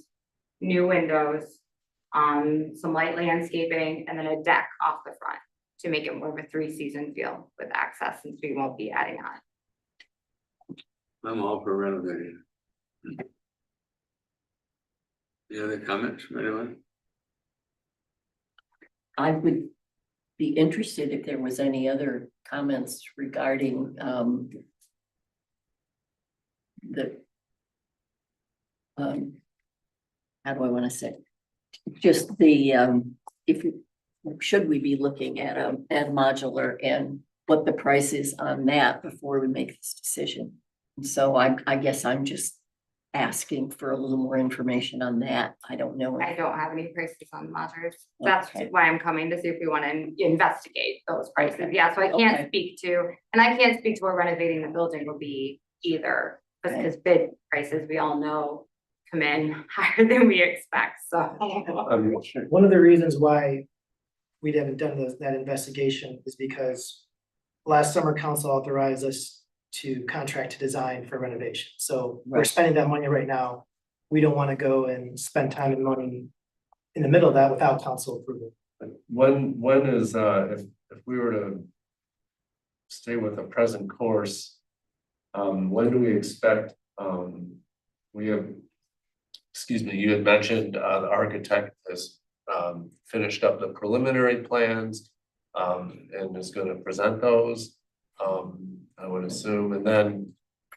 new windows, some light landscaping, and then a deck off the front to make it more of a 3-season feel with access, since we won't be adding on. I'm all for renovating. Any other comments from anyone? I would be interested if there was any other comments regarding how do I want to say? Just the should we be looking at modular and what the price is on that before we make this decision? And so I guess I'm just asking for a little more information on that. I don't know. I don't have any prices on modulars. That's why I'm coming to see if we want to investigate those prices. Yeah, so I can't speak to, and I can't speak to where renovating the building will be either, because bid prices, we all know, come in higher than we expect. So one of the reasons why we haven't done that investigation is because last summer council authorized us to contract to design for renovation. So we're Right. spending that money right now. We don't want to go and spend time and money in the middle of that without council approval. When is, if we were to stay with the present course, when do we expect, we have, excuse me, you had mentioned, the architect has, finished up the preliminary plans, and is gonna present those, I would assume, and then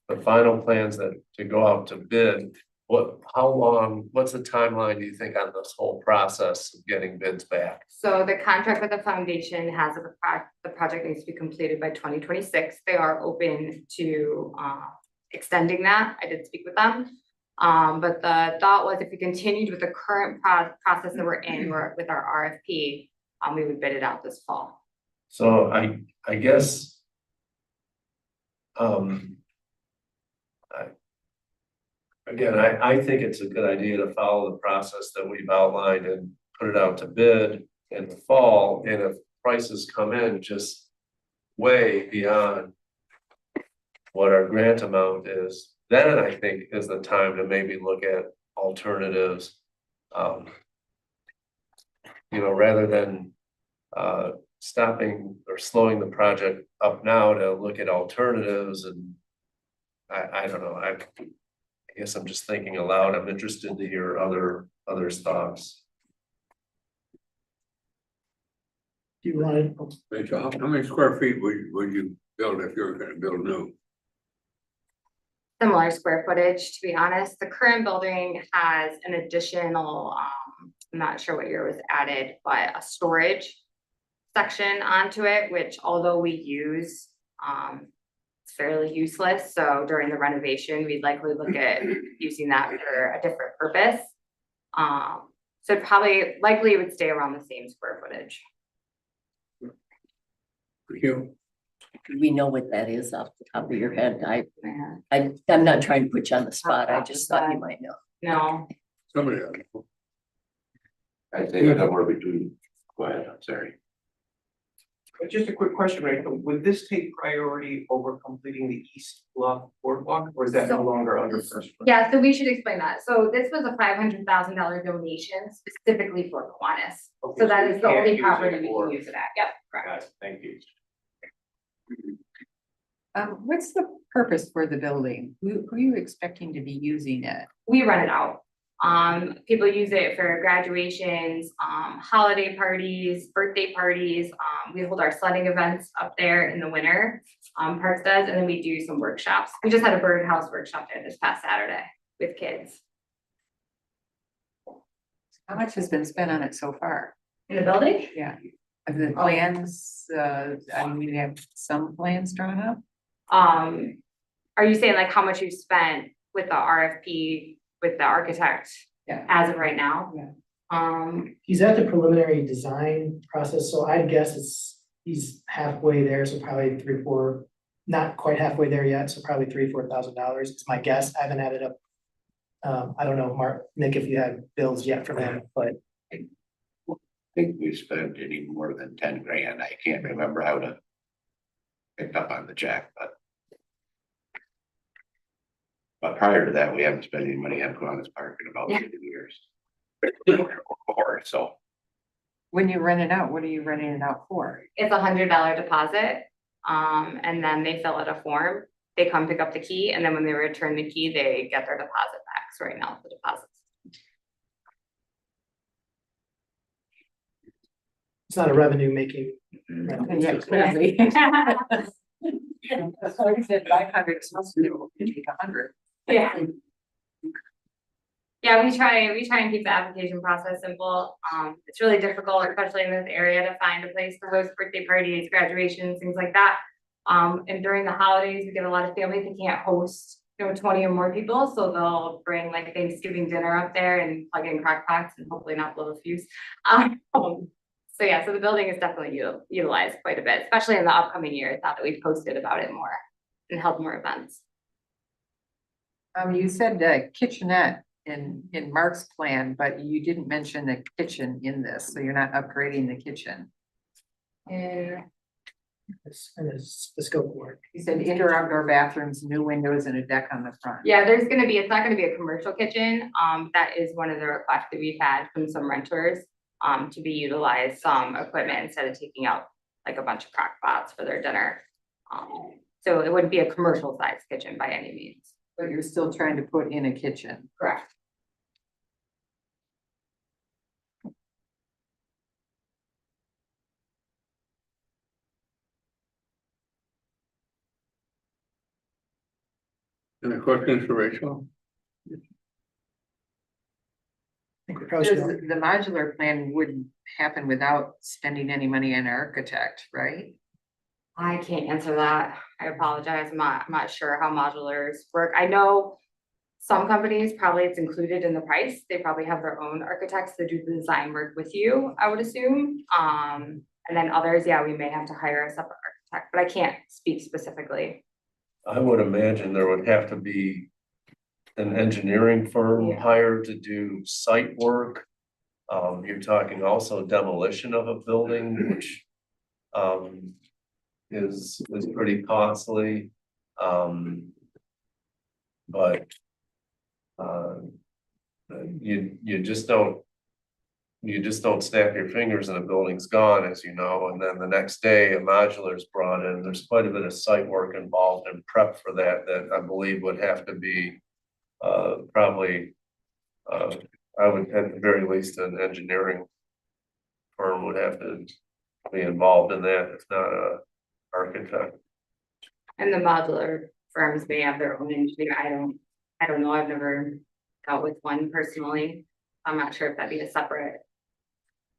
the final plans that to go out to bid, how long, what's the timeline, do you think, on this whole process of getting bids back? So the contract with the foundation has the project needs to be completed by 2026. They are open to extending that. I did speak with them. But the thought was if we continued with the current process that we're in, with our RFP, we would bid it out this fall. So I guess. I think it's a good idea to follow the process that we've outlined and put it out to bid in the fall, and if prices come in just way beyond what our grant amount is, then I think is the time to maybe look at alternatives. Rather than stopping or slowing the project up now to look at alternatives, and I don't know, I guess I'm just thinking aloud. I'm interested to hear others' thoughts. Do you want to? Rachel, how many square feet would you build if you were gonna build new? Similar square footage, to be honest. The current building has an additional, I'm not sure what year was added, but a storage section onto it, which although we use, it's fairly useless. So during the renovation, we'd likely look at using that for a different purpose. So likely it would stay around the same square footage. Thank you. Do we know what that is off the top of your head? I'm not trying to put you on the spot. I just thought you might know. No. Somebody else. I think somewhere between, go ahead, I'm sorry. Just a quick question, Rachel. Would this take priority over completing the East Bluff Boardwalk, or is that no longer under first? Yeah, so we should explain that. So this was a $500,000 donation specifically for Kiwanis. Okay, So that so is you the can't only use it property we for- can use it at. Yep, correct. Got it. Thank you. What's the purpose for the building? Who are you expecting to be using it? We rent it out. People use it for graduations, holiday parties, birthday parties. We hold our sledding events up there in the winter. Parks does, and then we do some workshops. We just had a birdhouse workshop there this past Saturday with kids. How much has been spent on it so far? In the building? Yeah. Of the plans, I mean, you have some plans drawn up? Are you saying like how much you spent with the RFP with the architect? Yeah. As of right now? Yeah. He's at the preliminary design process, so I'd guess he's halfway there, so probably not quite halfway there yet, so probably $3,000-4,000 is my guess. I haven't added up. I don't know, Nick, if you had bills yet from him, but I think we spent any more than 10 grand. I can't remember how to pick up on the check, but prior to that, we haven't spent any money on Kiwanis Park in about 50 years. Or so. When you rent it out, what are you renting it out for? It's $100 deposit. And then they fill out a form. They come pick up the key, and then when they return the key, they get their deposit back. So right now, the deposits. it's not a revenue making. Yeah, clearly. That's why we said 500, it's supposed to be 100. Yeah. Yeah, we try and keep the application process simple. It's really difficult, especially in this area, to find a place to host birthday parties, graduations, things like that. And during the holidays, we get a lot of families that can't host, 20 or more people, so they'll bring like Thanksgiving dinner up there and plug in crock pots and hopefully not blow a fuse. So yeah, so the building is definitely utilized quite a bit, especially in the upcoming years, now that we've posted about it more and held more events. You said kitchenette in Mark's plan, but you didn't mention the kitchen in this, so you're not upgrading the kitchen. And it's the scope of work. You said indoor outdoor bathrooms, new windows and a deck on the front. Yeah, it's not gonna be a commercial kitchen. That is one of the requests that we've had from some renters. To be utilized some equipment instead of taking out like a bunch of crock pots for their dinner. So it wouldn't be a commercial sized kitchen by any means. But you're still trying to put in a kitchen. Correct. Any questions for Rachel? I think we probably should. The modular plan wouldn't happen without spending any money on an architect, right? I can't answer that. I apologize. I'm not sure how modulars work. I know some companies, probably it's included in the price. They probably have their own architects that do the design work with you, I would assume. And then others, yeah, we may have to hire a separate architect, but I can't speak specifically. I would imagine there would have to be an engineering firm Yeah. hired to do site work. You're talking also demolition of a building, which is pretty costly. But you just don't snap your fingers and the building's gone, as you know, and then the next day a modular is brought in. There's quite a bit of site work involved and prep for that I believe would have to be probably I would at the very least an engineering firm would have to be involved in that, if not a architect. And the modular firms may have their own engineer. I don't know. I've never dealt with one personally. I'm not sure if that'd be a separate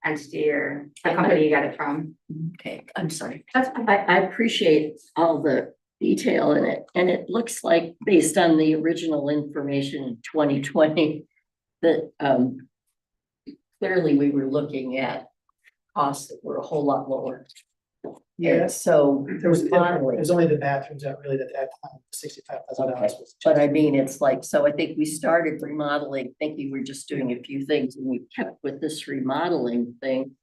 entity or the company you got it from. Okay, I'm sorry. That's fine. I appreciate all the detail in it, and it looks like based on the original information in 2020, that clearly we were looking at costs that were a whole lot lower. Yeah. And so There was, finally, it was only the bathrooms that really at that time, $65,000 was. but I mean, it's like, so I think we started remodeling, thinking we're just doing a few things, and we kept with this remodeling thing,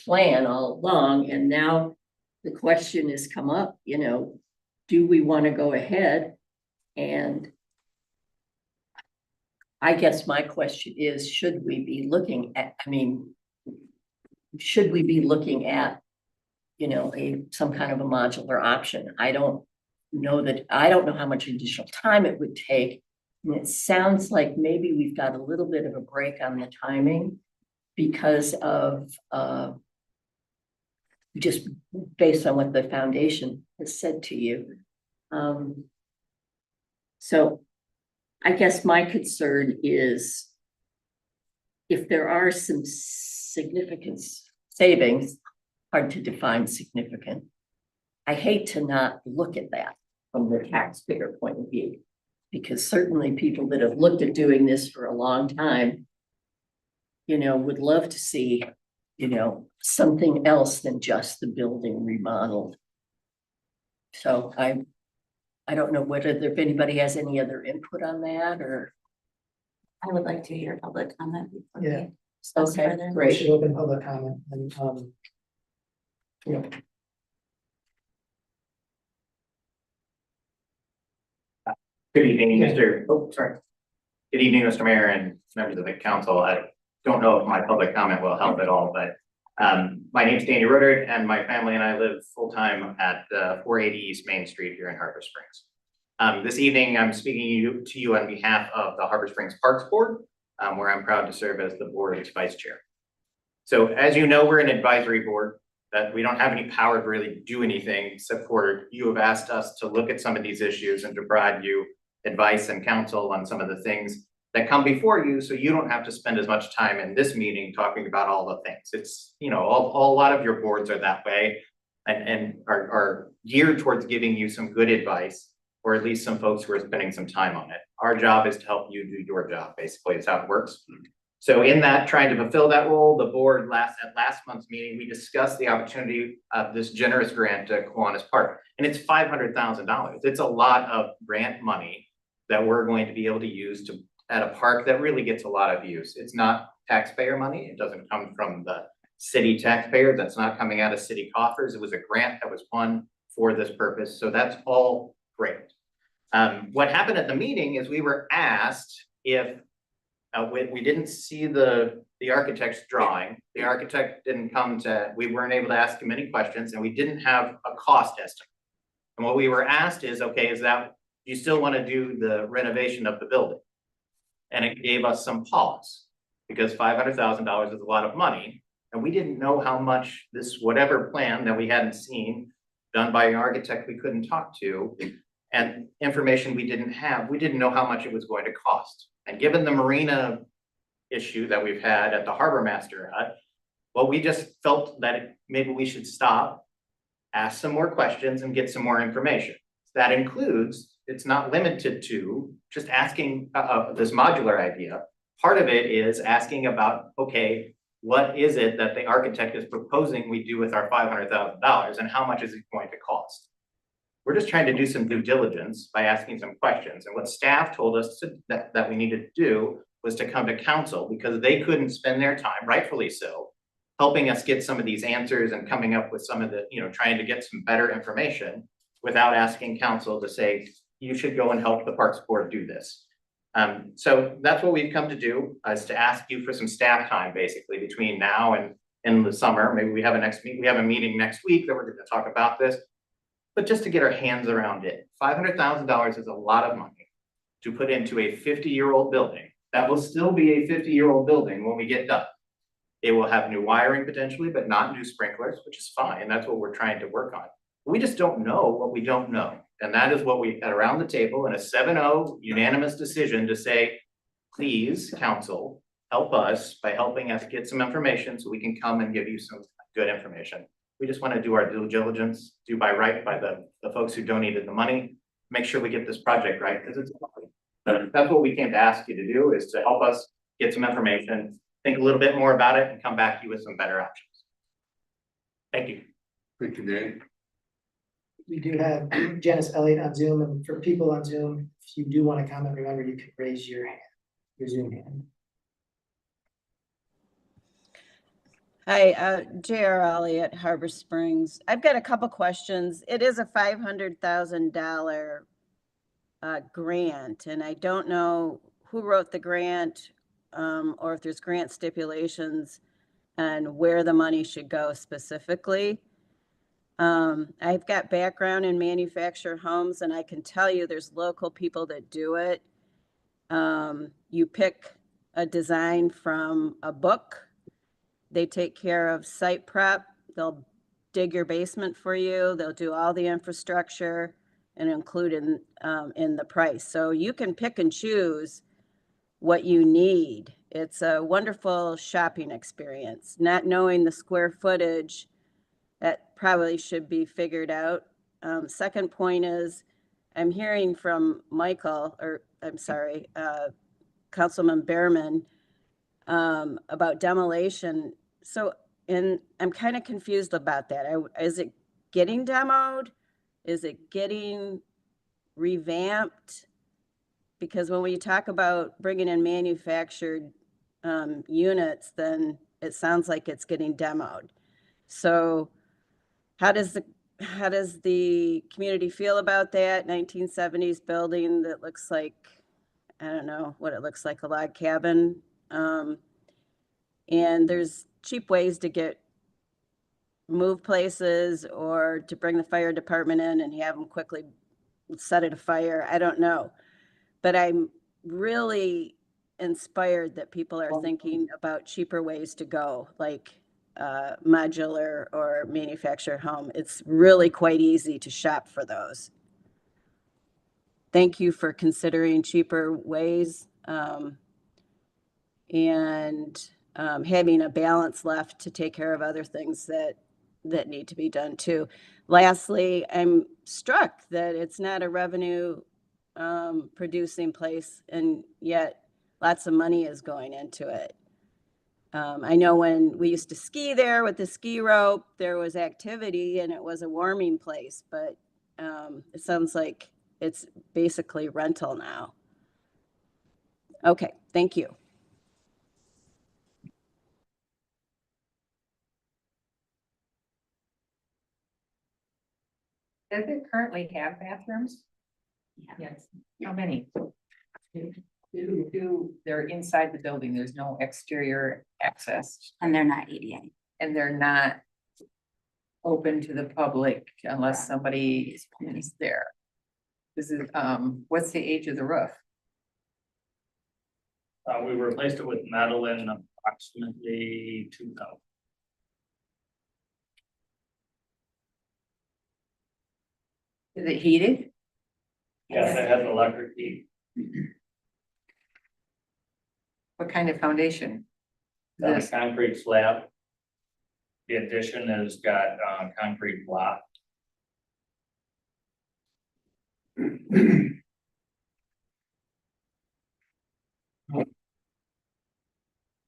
plan all along, and now the question has come up, do we want to go ahead? And I guess my question is, should we be looking at, should we be looking at, some kind of a modular option? I don't know how much additional time it would take. And it sounds like maybe we've got a little bit of a break on the timing because of just based on what the foundation has said to you. So I guess my concern is if there are some significant savings, hard to define significant. I hate to not look at that from the taxpayer point of view, because certainly people that have looked at doing this for a long time, would love to see, something else than just the building remodeled. So I don't know if anybody has any other input on that, or. I would like to hear public comment. Yeah. Okay, We great. should open public comment and, Good evening, sorry. Good evening, Mr. Mayor and members of the council. I don't know if my public comment will help at all, but my name is Danny Ruddard and my family and I live full-time at 480 East Main Street here in Harbor Springs. This evening, I'm speaking to you on behalf of the Harbor Springs Parks Board, where I'm proud to serve as the board's vice chair. So as you know, we're an advisory board that we don't have any power to really do anything except for you have asked us to look at some of these issues and to provide you advice and counsel on some of the things that come before you, so you don't have to spend as much time in this meeting talking about all the things. It's, a lot of your boards are that way and are geared towards giving you some good advice, or at least some folks who are spending some time on it. Our job is to help you do your job, basically, is how it works. So in that, trying to fulfill that role, the board at last month's meeting, we discussed the opportunity of this generous grant to Kiwanis Park, and it's $500,000. It's a lot of grant money that we're going to be able to use at a park that really gets a lot of use. It's not taxpayer money. It doesn't come from the city taxpayers. That's not coming out of city coffers. It was a grant that was won for this purpose. So that's all great. What happened at the meeting is we were asked if we didn't see the architect's drawing. The architect didn't come to, we weren't able to ask him any questions, and we didn't have a cost estimate. And what we were asked is, okay, is that, do you still want to do the renovation of the building? And it gave us some pause, because $500,000 is a lot of money. And we didn't know how much this, whatever plan that we hadn't seen done by an architect we couldn't talk to, and information we didn't have, we didn't know how much it was going to cost. And given the marina issue that we've had at the Harbor Master Hut, well, we just felt that maybe we should stop, ask some more questions, and get some more information. That includes, it's not limited to just asking this modular idea. Part of it is asking about, okay, what is it that the architect is proposing we do with our $500,000, and how much is it going to cost? We're just trying to do some due diligence by asking some questions. And what staff told us that we needed to do was to come to council, because they couldn't spend their time, rightfully so, helping us get some of these answers and coming up with some of the, trying to get some better information without asking council to say, you should go and help the Parks Board do this. So that's what we've come to do, is to ask you for some staff time, basically, between now and in the summer. Maybe we have a meeting next week that we're going to talk about this, but just to get our hands around it. $500,000 is a lot of money to put into a 50-year-old building. That will still be a 50-year-old building when we get done. It will have new wiring potentially, but not new sprinklers, which is fine. That's what we're trying to work on. We just don't know what we don't know. And that is what we had around the table in a 7-0 unanimous decision to say, please, council, help us by helping us get some information so we can come and give you some good information. We just want to do our due diligence, do by the folks who donated the money, make sure we get this project right, because it's that's what we came to ask you to do, is to help us get some information, think a little bit more about it, and come back to you with some better options. Thank you. Thank you, Dave. We do have Janice Elliott on Zoom, and for people on Zoom, if you do want to comment, remember you can raise your hand, your Zoom hand. Hi, J.R. Elliott, Harbor Springs. I've got a couple questions. It is a $500,000 grant, and I don't know who wrote the grant, or if there's grant stipulations and where the money should go specifically. I've got background in manufactured homes, and I can tell you there's local people that do it. You pick a design from a book. They take care of site prep. They'll dig your basement for you. They'll do all the infrastructure and include in the price. So you can pick and choose what you need. It's a wonderful shopping experience. Not knowing the square footage, that probably should be figured out. Second point is, I'm hearing from Councilman Behrman, about demolition. So, and I'm kind of confused about that. Is it getting demoed? Is it getting revamped? Because when we talk about bringing in manufactured units, then it sounds like it's getting demoed. So how does the community feel about that 1970s building that looks like, I don't know what it looks like, a log cabin? And there's cheap ways to move places, or to bring the fire department in and have them quickly set it afire. I don't know. But I'm really inspired that people are thinking about cheaper ways to go, like modular or manufactured home. It's really quite easy to shop for those. Thank you for considering cheaper ways, and having a balance left to take care of other things that need to be done too. Lastly, I'm struck that it's not a revenue producing place, and yet lots of money is going into it. I know when we used to ski there with the ski rope, there was activity and it was a warming place, but it sounds like it's basically rental now. Okay, thank you. Does it currently have bathrooms? Yes. How many? They're inside the building, there's no exterior access. And they're not ADA. And they're not open to the public unless somebody is there. This is, what's the age of the roof? We replaced it with metal in approximately 2000. Is it heated? Yes, it has electric heat. What kind of foundation? Got a This, concrete slab. The addition has got concrete block.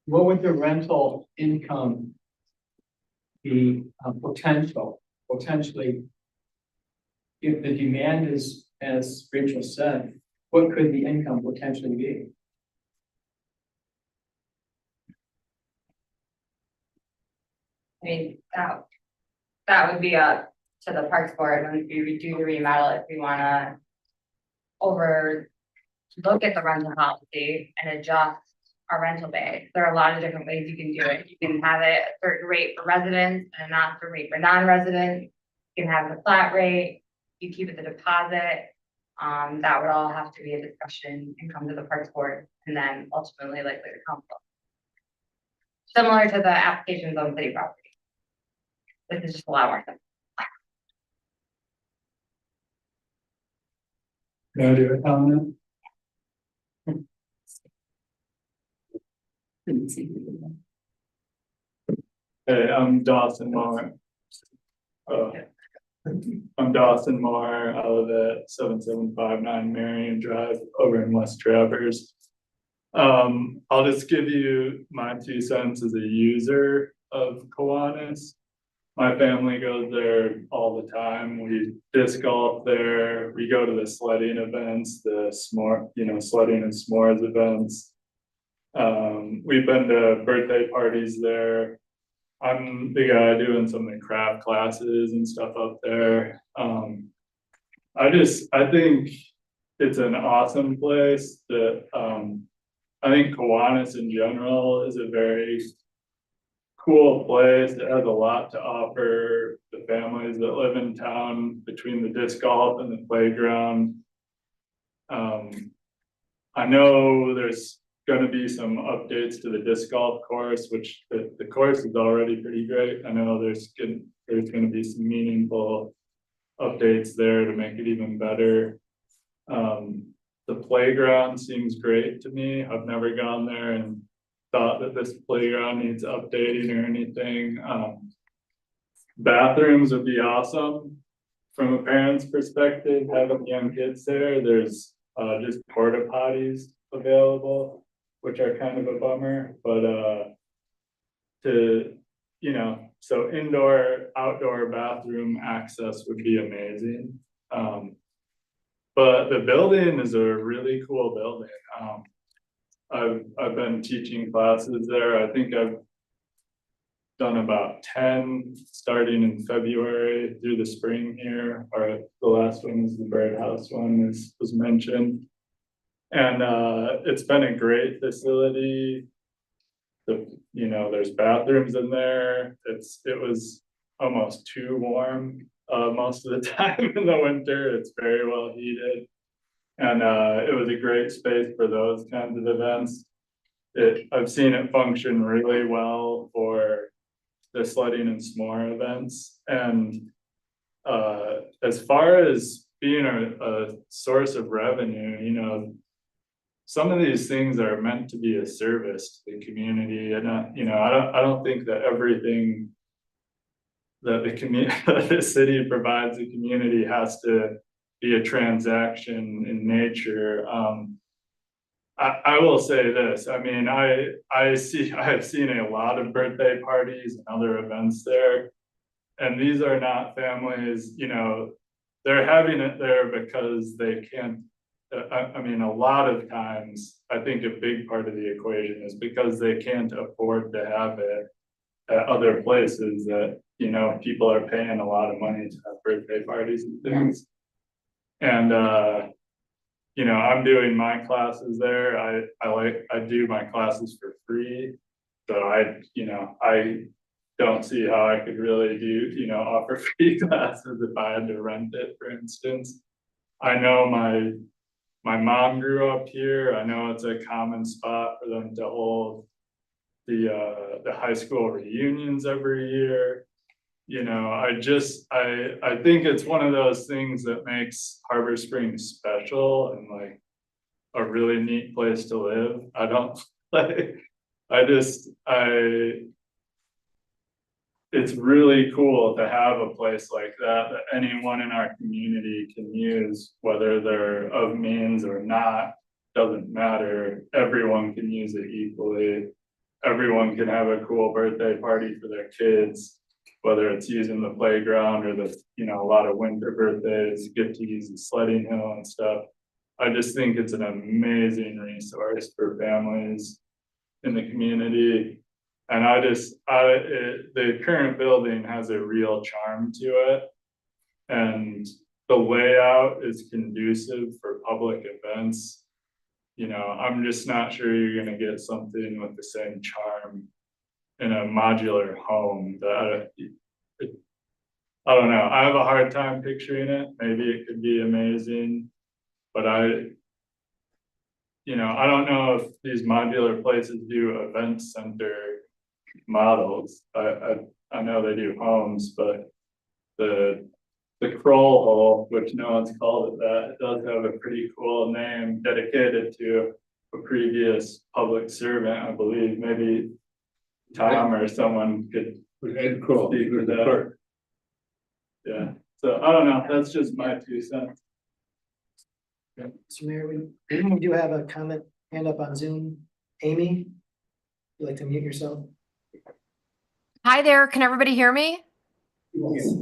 What would the rental income be, potentially? If the demand is, as Rachel said, what could the income potentially be? I mean, that would be up to the Parks Board when we do the remodel, if we wanna look at the rental policy and adjust our rental bay. There are a lot of different ways you can do it. You can have it a certain rate for residents and a certain rate for non-residents. You can have the flat rate, you keep it the deposit. That would all have to be a discussion and come to the Parks Board and then ultimately likely the council. Similar to the applications on city property. This is just a lot more simple. Can I do a comment? Hey, I'm Dawson Moore. I'm Dawson Moore. I live at 7759 Marion Drive over in West Traverse. I'll just give you my 2 cents as a user of Kiwanis. My family goes there all the time. We disc golf there. We go to the sledding events, the sledding and s'mores events. We've been to birthday parties there. I'm the guy doing some of the craft classes and stuff up there. I think it's an awesome place that, I think Kiwanis in general is a very cool place. It has a lot to offer the families that live in town between the disc golf and the playground. I know there's gonna be some updates to the disc golf course, which the course is already pretty great. I know there's gonna be some meaningful updates there to make it even better. The playground seems great to me. I've never gone there and thought that this playground needs updating or anything. Bathrooms would be awesome from a parent's perspective, having young kids there. There's just porta potties available, which are kind of a bummer, but so indoor, outdoor bathroom access would be amazing. But the building is a really cool building. I've been teaching classes there. I think I've done about 10 starting in February through the spring here, or the last one was the birdhouse one was mentioned. And it's been a great facility. There's bathrooms in there. It was almost too warm most of the time in the winter. It's very well heated. And it was a great space for those kinds of events. I've seen it function really well for the sledding and s'more events. And as far as being a source of revenue, some of these things are meant to be a service to the community. And I don't think that everything that the city provides the community has to be a transaction in nature. I will say this, I mean, I've seen a lot of birthday parties and other events there. And these are not families, they're having it there because they can't. I mean, a lot of times, I think a big part of the equation is because they can't afford to have it. at other places that, you know, people are paying a lot of money to have birthday parties and things. And, you know, I'm doing my classes there. I do my classes for free. So I don't see how I could really offer free classes if I had to rent it, for instance. I know my mom grew up here. I know it's a common spot for them to hold the high school reunions every year. You know, I think it's one of those things that makes Harbor Springs special and like a really neat place to live. I don't it's really cool to have a place like that anyone in our community can use, whether they're of means or not, doesn't matter. Everyone can use it equally. Everyone can have a cool birthday party for their kids, whether it's using the playground or a lot of winter birthdays, get to use the sledding hill and stuff. I just think it's an amazing resource for families in the community. And the current building has a real charm to it. And the layout is conducive for public events. You know, I'm just not sure you're gonna get something with the same charm in a modular home that I don't know. I have a hard time picturing it. Maybe it could be amazing, but I don't know if these modular places do event center models. I know they do homes, but the Kroll Hole, which no one's called it that, it does have a pretty cool name dedicated to a previous public servant, I believe. Maybe Tom or someone could Ed Kroll, speak for the that. clerk. Yeah, so I don't know, that's just my 2 cents. Mr. Mayor, we do have a comment hand up on Zoom. Amy, you'd like to mute yourself? Hi there, can everybody hear me? Yes.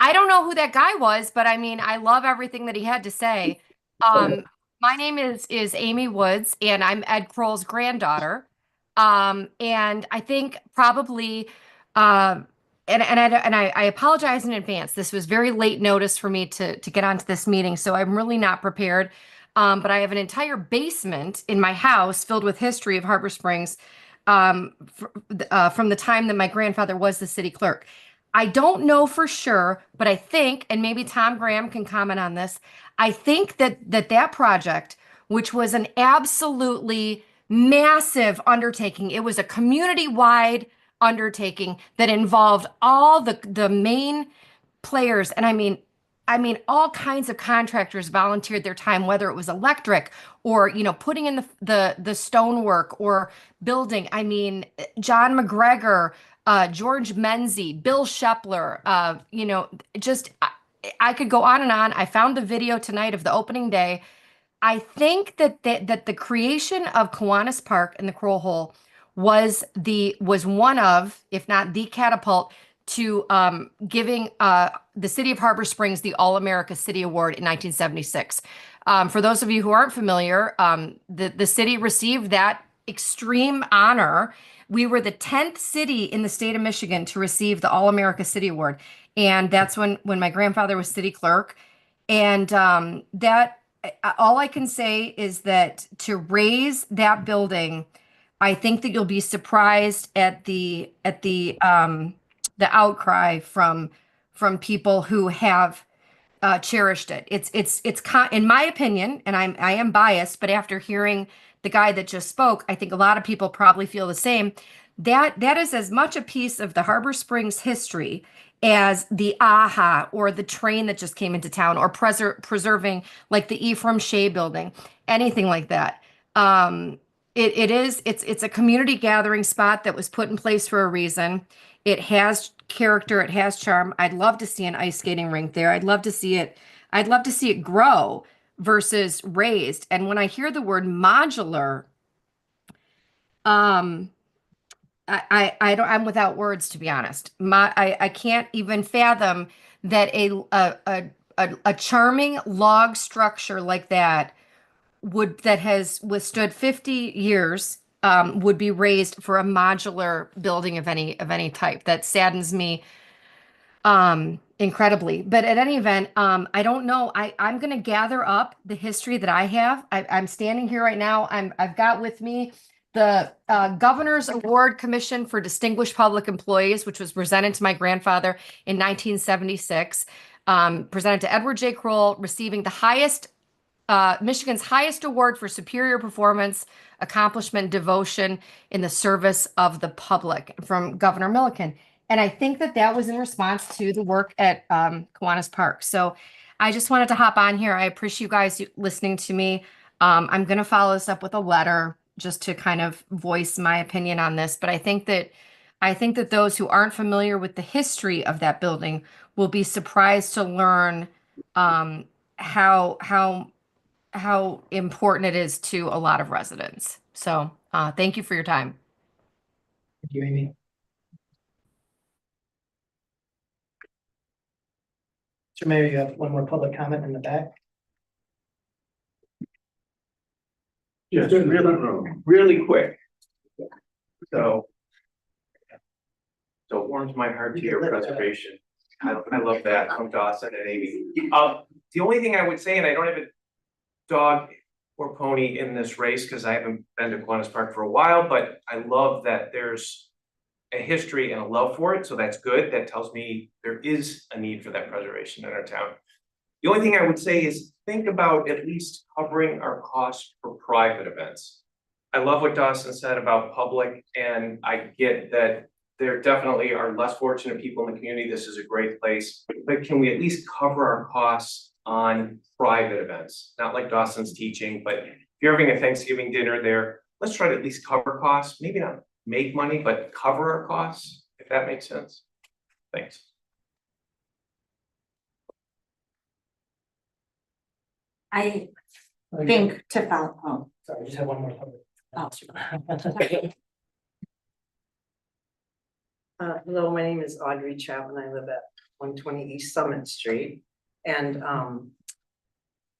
I don't know who that guy was, but I mean, I love everything that he had to say. My name is Amy Woods, and I'm Ed Kroll's granddaughter. And I think probably, and I apologize in advance. This was very late notice for me to get onto this meeting, so I'm really not prepared. But I have an entire basement in my house filled with history of Harbor Springs, from the time that my grandfather was the city clerk. I don't know for sure, but I think, and maybe Tom Graham can comment on this, I think that project, which was an absolutely massive undertaking, it was a community-wide undertaking that involved all the main players. And I mean, all kinds of contractors volunteered their time, whether it was electric or, putting in the stonework or building. I mean, John McGregor, George Menzie, Bill Shepler, I could go on and on. I found the video tonight of the opening day. I think that the creation of Kiwanis Park and the Kroll Hole was one of, if not the catapult to giving the city of Harbor Springs the All-America City Award in 1976. For those of you who aren't familiar, the city received that extreme honor. We were the 10th city in the state of Michigan to receive the All-America City Award. And that's when my grandfather was city clerk. And that all I can say is that to raise that building, I think that you'll be surprised at the outcry from people who have cherished it. It's in my opinion, and I am biased, but after hearing the guy that just spoke, I think a lot of people probably feel the same. That is as much a piece of the Harbor Springs history as the AHA or the train that just came into town, or preserving like the Ephraim Shea building, anything like that. It's a community gathering spot that was put in place for a reason. It has character, it has charm. I'd love to see an ice skating rink there. I'd lve to see it grow versus raised. And when I hear the word modular, I'm without words, to be honest. I can't even fathom that a charming log structure like that has withstood 50 years would be raised for a modular building of any type. That saddens me incredibly. But at any event, I don't know. I'm gonna gather up the history that I have. I'm standing here right now. I've got with me the Governor's Award Commission for Distinguished Public Employees, which was presented to my grandfather in 1976. Presented to Edward J. Kroll, receiving the highest Michigan's highest award for superior performance, accomplishment, devotion in the service of the public from Governor Milliken. And I think that that was in response to the work at Kiwanis Park. So I just wanted to hop on here. I appreciate you guys listening to me. I'm going to follow this up with a letter just to kind of voice my opinion on this. But I think that those who aren't familiar with the history of that building will be surprised to learn how important it is to a lot of residents. So thank you for your time. Thank you, Amy. Mr. Mayor, you have one more public comment in the back. Yes, really quick. So it warms my heart to your preservation. I love that from Dawson and Amy. The only thing I would say, and I don't have a dog or pony in this race because I haven't been to Kiwanis Park for a while, but I love that there's a history and a love for it. So that's good. That tells me there is a need for that preservation in our town. The only thing I would say is think about at least covering our costs for private events. I love what Dawson said about public, and I get that there definitely are less fortunate people in the community. This is a great place, but can we at least cover our costs on private events? Not like Dawson's teaching, but if you're having a Thanksgiving dinner there, let's try to at least cover costs, maybe not make money, but cover our costs, if that makes sense. Thanks. I think to follow, oh, sorry, I just have one more public. oh, Hello, my name is Audrey Chapman. I live at 120 East Summit Street. And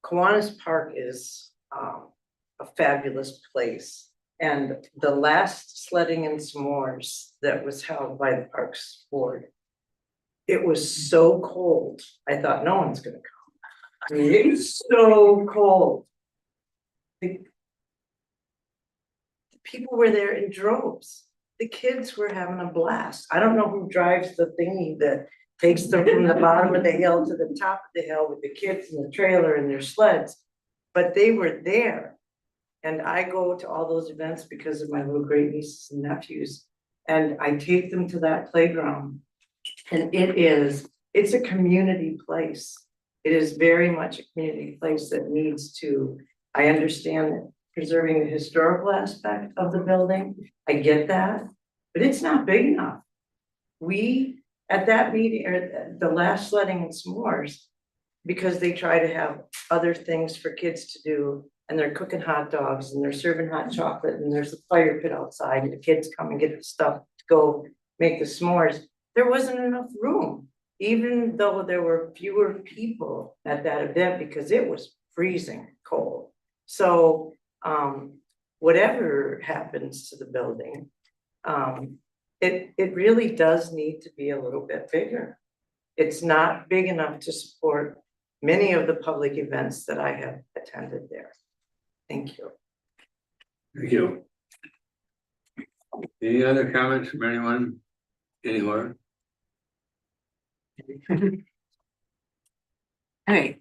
Kiwanis Park is a fabulous place. And the last sledding and s'mores that was held by the Parks Board, it was so cold. I thought no one's gonna come. I mean, it was so cold. The people were there in droves. The kids were having a blast. I don't know who drives the thingy that takes them from the bottom of the hill to the top of the hill with the kids in the trailer and their sleds, but they were there. And I go to all those events because of my little great nieces and nephews, and I take them to that playground. And it's a community place. It is very much a community place that needs to, I understand preserving the historical aspect of the building. I get that, but it's not big enough. We, at that meeting, or the last sledding and s'mores, because they try to have other things for kids to do, and they're cooking hot dogs and they're serving hot chocolate and there's a fire pit outside and the kids come and get the stuff to go make the s'mores. There wasn't enough room, even though there were fewer people at that event because it was freezing cold. So whatever happens to the building, it really does need to be a little bit bigger. It's not big enough to support many of the public events that I have attended there. Thank you. Thank you. Any other comments from anyone anywhere? Okay,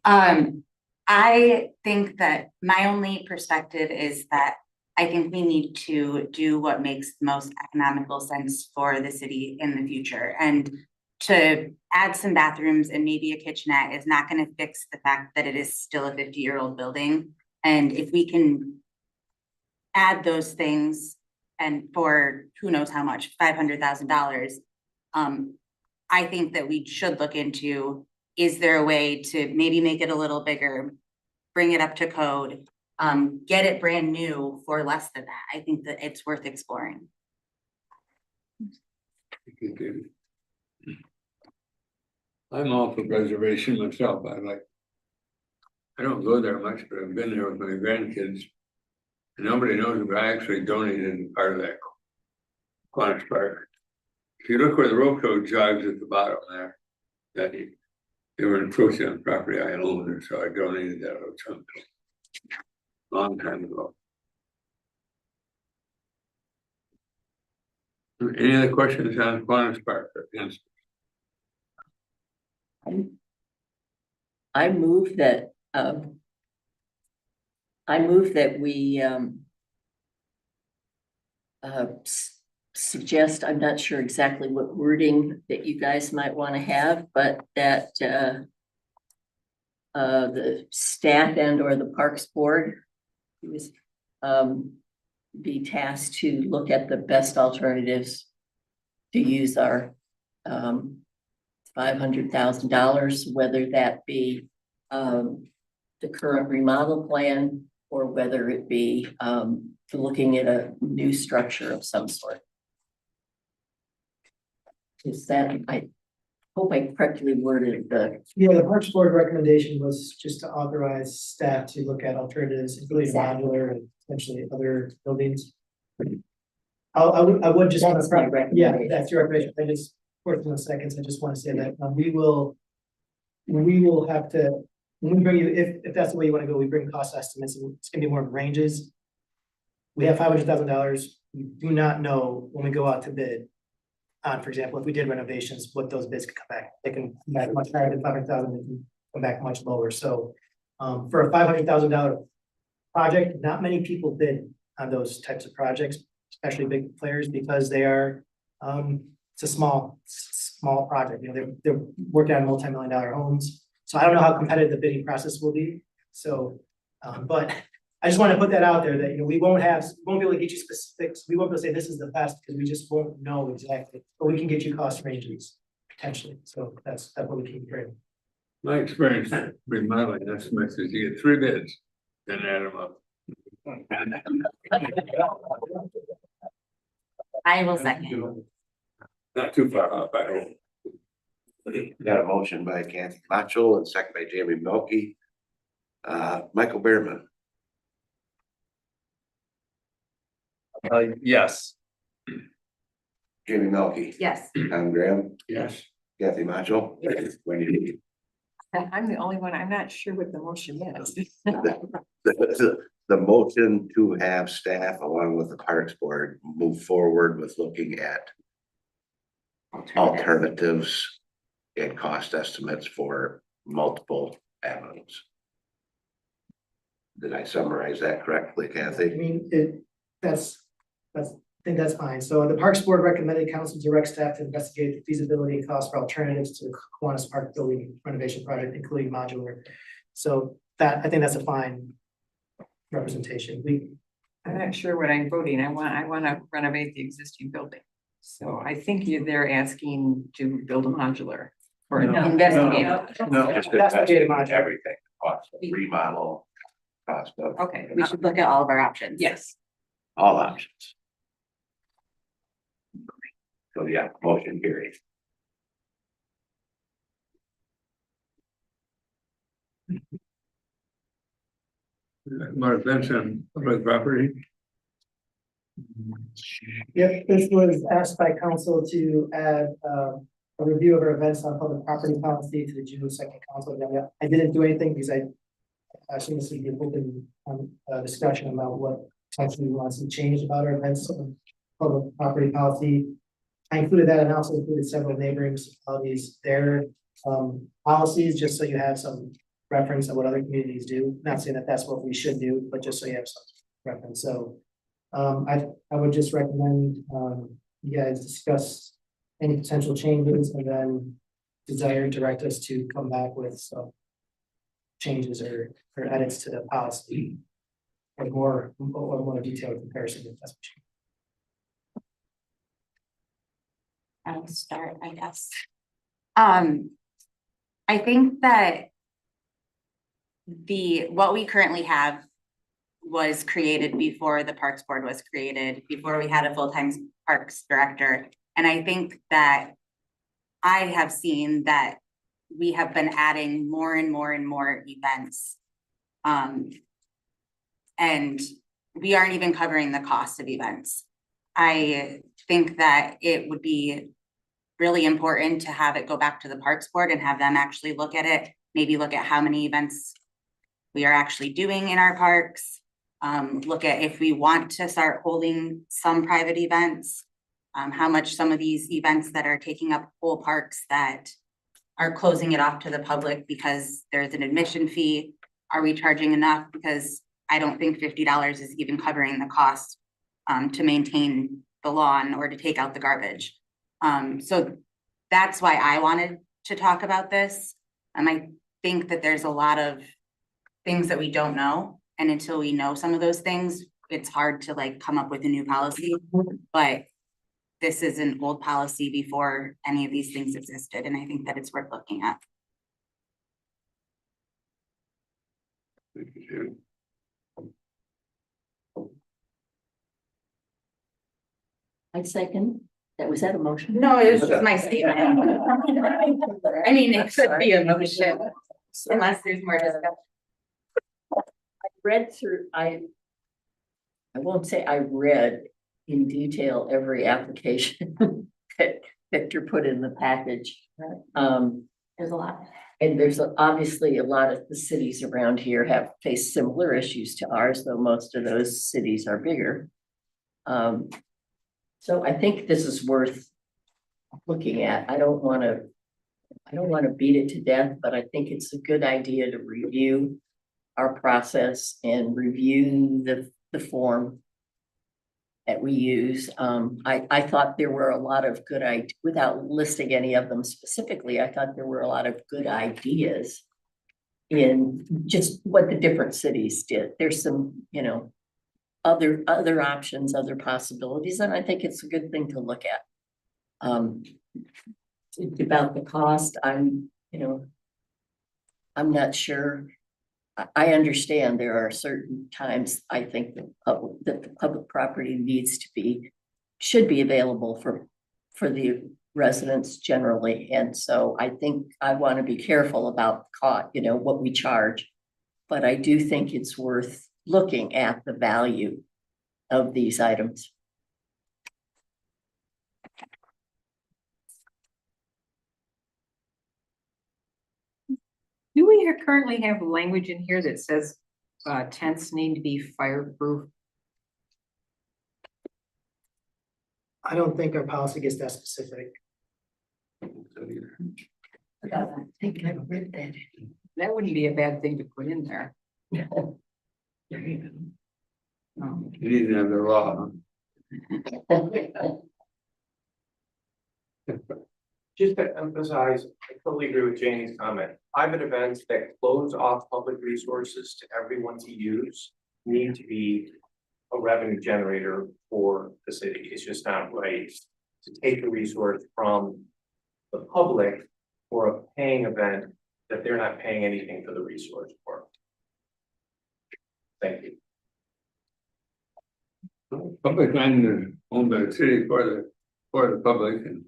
I think that my only perspective is that I think we need to do what makes the most economical sense for the city in the future. And to add some bathrooms and maybe a kitchenette is not going to fix the fact that it is still a 50-year-old building. And if we can add those things and for who knows how much, $500,000, I think that we should look into, is there a way to maybe make it a little bigger, bring it up to code, get it brand new for less than that. I think that it's worth exploring. I'm all for preservation myself. I don't go there much, but I've been there with my grandkids. And nobody knows, but I actually donated part of that Kiwanis Park. If you look where the road code jogs at the bottom there, they were encroaching on property I owned, and so I donated that little chunk. Long time ago. Any other questions on Kiwanis Park? I move that, we, suggest, I'm not sure exactly what wording that you guys might want to have, but that, the staff and or the Parks Board was, be tasked to look at the best alternatives to use our, $500,000, whether that be, the current remodel plan or whether it be, looking at a new structure of some sort. Is that, I hope I correctly worded the. Yeah, the Parks Board recommendation was just to authorize staff to look at alternatives, including Exactly. modular and potentially other buildings. I would just want That's my to, yeah, recommendation. that's your recommendation. I just, for a seconds, I just want to say that we will have to, when we bring you, if that's the way you want to go, we bring cost estimates, and it's gonna be more ranges. We have $500,000. We do not know when we go out to bid. For example, if we did renovations, what those bids could come back. They can come back much higher than 500,000, they can come back much lower. So for a $500,000 project, not many people bid on those types of projects, especially big players, because they are, it's a small project. You know, they're working on multi-million-dollar homes. So I don't know how competitive the bidding process will be. So, but I just want to put that out there that, you know, we won't be able to get you specifics. We won't be able to say this is the best because we just won't know exactly, but we can get you cost ranges potentially. So that's what we can bring. My experience remodeling estimates is you get 3 bids, then add them up. I will second. Not too far off, I hope. Got a motion by Kathy Macho and second by Jamie Milky. Michael Behrman, Yes. Jamie Milky. Yes. Tom Graham, Yes. Kathy Macho. Wendy Lee. I'm the only one, I'm not sure what the motion is. The motion to have staff along with the Parks Board move forward with looking at alternatives and cost estimates for multiple avenues. Did I summarize that correctly, I Kathy? mean, I think that's fine. So the Parks Board recommended council direct staff to investigate the feasibility and cost for alternatives to the Kiwanis Park building renovation project, including modular. So that, I think that's a fine representation. I'm not sure what I'm voting. I want to renovate the existing building. So I think they're asking to build a modular or investigate. No, just That's what Jada investigate modular. everything, cost of remodel, cost of Okay. We should look at all of our options. Yes. all options. So yeah, motion carries. About events on public property. Yep, this was asked by council to add a review of our events on public property policy to the June 2nd council agenda. I didn't do anything because I assume this would be an open discussion about what potentially wants to change about our events on public property policy. I included that and also included several neighboring municipalities, their policies, just so you have some reference of what other communities do. Not saying that that's what we should do, but just so you have some reference. So I would just recommend you guys discuss any potential changes and then desire direct us to come back with some changes or edits to the policy or more detailed comparison if that's what you. I'll start, I guess. I think that what we currently have was created before the Parks Board was created, before we had a full-time Parks Director. And I think that I have seen that we have been adding more and more and more events. And we aren't even covering the cost of events. I think that it would be really important to have it go back to the Parks Board and have them actually look at it, maybe look at how many events we are actually doing in our parks. Look at if we want to start holding some private events, how much some of these events that are taking up whole parks that are closing it off to the public because there's an admission fee. Are we charging enough? Because I don't think $50 is even covering the cost to maintain the lawn or to take out the garbage. So that's why I wanted to talk about this. I think that there's a lot of things that we don't know. And until we know some of those things, it's hard to like come up with a new policy. But this is an old policy before any of these things existed. And I think that it's worth looking at. I second. Was that a motion? No, it was just my statement. I mean, it could be a motion unless there's more discussion. I read through, I won't say I read in detail every application that Victor put in the package. There's a lot. And there's obviously a lot of the cities around here have faced similar issues to ours, though most of those cities are bigger. So I think this is worth looking at. I don't want to beat it to death, but I think it's a good idea to review our process and review the form that we use. I thought there were a lot of good ideas, without listing any of them specifically, I thought there were a lot of good ideas in just what the different cities did. There's some, other options, other possibilities, and I think it's a good thing to look at. About the cost, I'm not sure. I understand there are certain times I think that the public property should be available for the residents generally. And so I think I want to be careful about what we charge. But I do think it's worth looking at the value of these items. Do we currently have language in here that says tents need to be fireproof? I don't think our policy gets that specific. I think I've read that. That wouldn't be a bad thing to put in there. There you go. You need to have the law. Just to emphasize, I totally agree with Janie's comment. Private events that close off public resources to everyone to use need to be a revenue generator for the city. It's just not right to take a resource from the public for a paying event that they're not paying anything for the resource for. Thank you. Public land is owned by the city for the public, and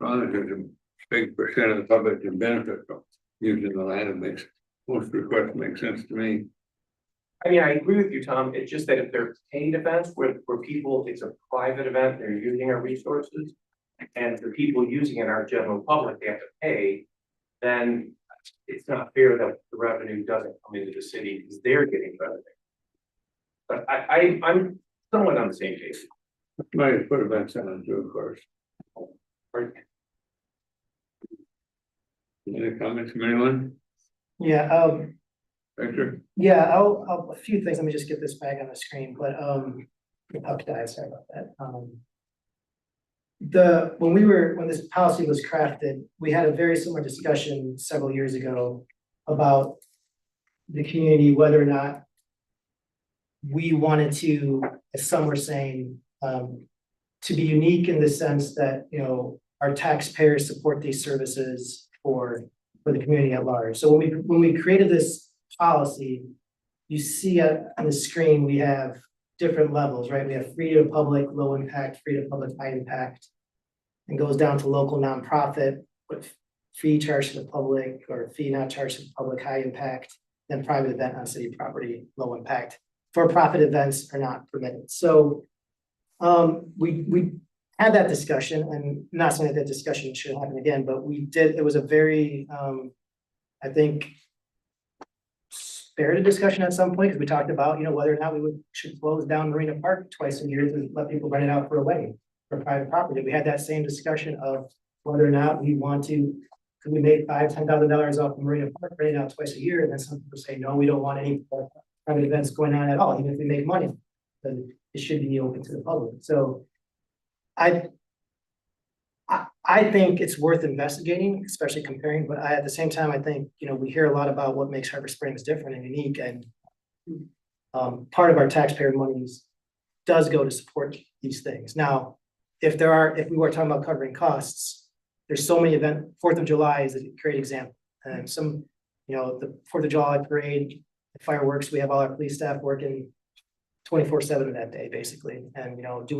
there's a big percent of the public can benefit from using the land. It makes most requests make sense to me. I mean, I agree with you, Tom. It's just that if they're paid events where people, it's a private event, they're using our resources. And the people using it are general public, they have to pay, then it's not fair that the revenue doesn't come into the city because they're getting revenue. But I'm somewhat on the same page. Might put events on too, of course. Any comments from anyone? Yeah, Victor? yeah, I'll a few things. Let me just get this back on the screen, but the puck died, sorry about that. When this policy was crafted, we had a very similar discussion several years ago about the community, whether or not we wanted to, as some were saying, to be unique in the sense that, our taxpayers support these services for the community at large. So when we created this policy, you see on the screen, we have different levels, right? We have free to public, low impact, free to public, high impact, and goes down to local nonprofit, with fee charged to the public or fee not charged to the public, high impact, then private event on city property, low impact. for-profit events are not permitted. So we had that discussion, and not saying that discussion should happen again, but we did, it was a very, I think, spirited discussion at some point, because we talked about, whether or not should close down Marina Park twice a year and let people rent it out for a wedding for private property. We had that same discussion of whether or not we want to, could we make $10,000 off of Marina Park renting out twice a year, and then some people say, no, we don't want any private events going on at all, even if we make money, then it should be open to the public. So I think it's worth investigating, especially comparing, but at the same time, I think, we hear a lot about what makes Harbor Springs different and unique, and part of our taxpayer monies does go to support these things. Now, if we were talking about covering costs, there's so many events. 4th of July is a great example. And the 4th of July parade, the fireworks, we have all our police staff working 24/7 that day, basically. And, do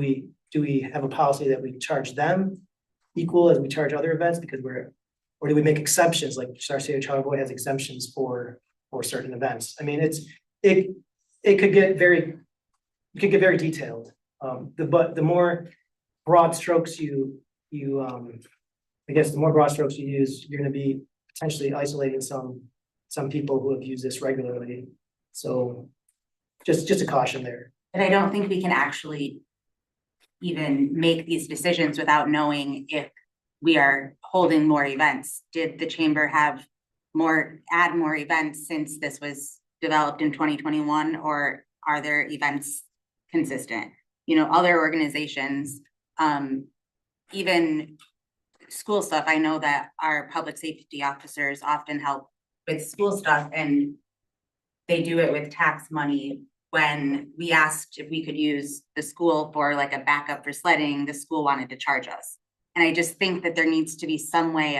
we have a policy that we charge them equal as we charge other events because or do we make exceptions, like Sarasota Charlevoix has exemptions for certain events? I mean, it could get very detailed. But the more broad strokes the more broad strokes you use, you're gonna be potentially isolating some people who have used this regularly. So just a caution there. But I don't think we can actually even make these decisions without knowing if we are holding more events. Did the chamber add more events since this was developed in 2021, or are their events consistent? Other organizations, even school stuff, I know that our public safety officers often help with school stuff, and they do it with tax money. When we asked if we could use the school for like a backup for sledding, the school wanted to charge us. And I just think that there needs to be some way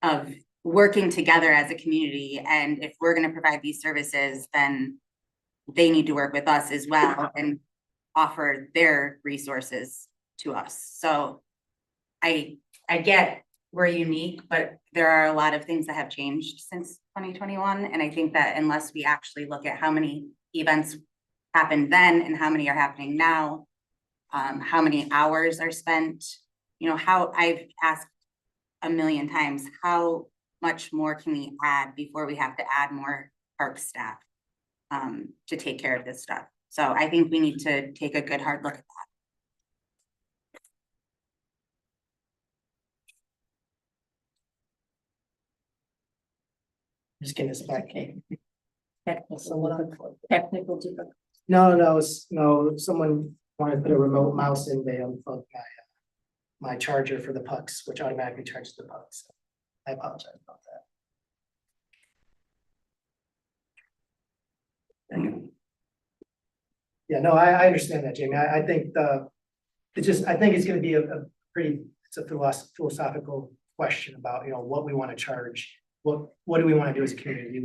of working together as a community. And if we're going to provide these services, then they need to work with us as well and offer their resources to us. So I get we're unique, but there are a lot of things that have changed since 2021. And I think that unless we actually look at how many events happened then and how many are happening now, how many hours are spent, how I've asked a million times, how much more can we add before we have to add more park staff to take care of this stuff? So I think we need to take a good hard look at that. Just getting us back. Technical difficulty. No, someone wanted to put a remote mouse in there on my charger for the pucks, which automatically charges the pucks. I apologize about that. Yeah, no, I understand that, Jamie. I think I think it's gonna be it's a philosophical question about, what we want to charge. What do we want to do as a community?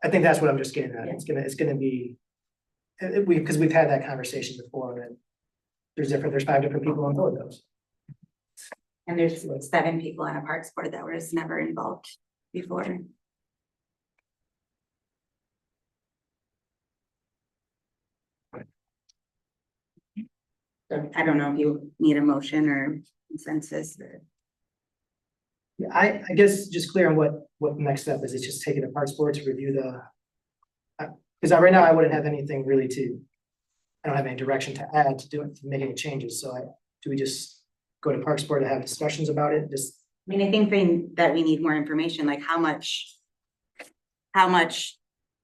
I think that's what I'm just getting at. It's gonna be, because we've had that conversation before, and there's 5 different people on board those. And there's 7 people on a parks board that was never involved before. So I don't know if you need a motion or consensus or. Yeah, I guess just clear on what the next step is. It's just taking the parks board to review because right now I wouldn't have anything really I don't have any direction to add to make any changes. So do we just go to parks board to have discussions about it? I think that we need more information, like how much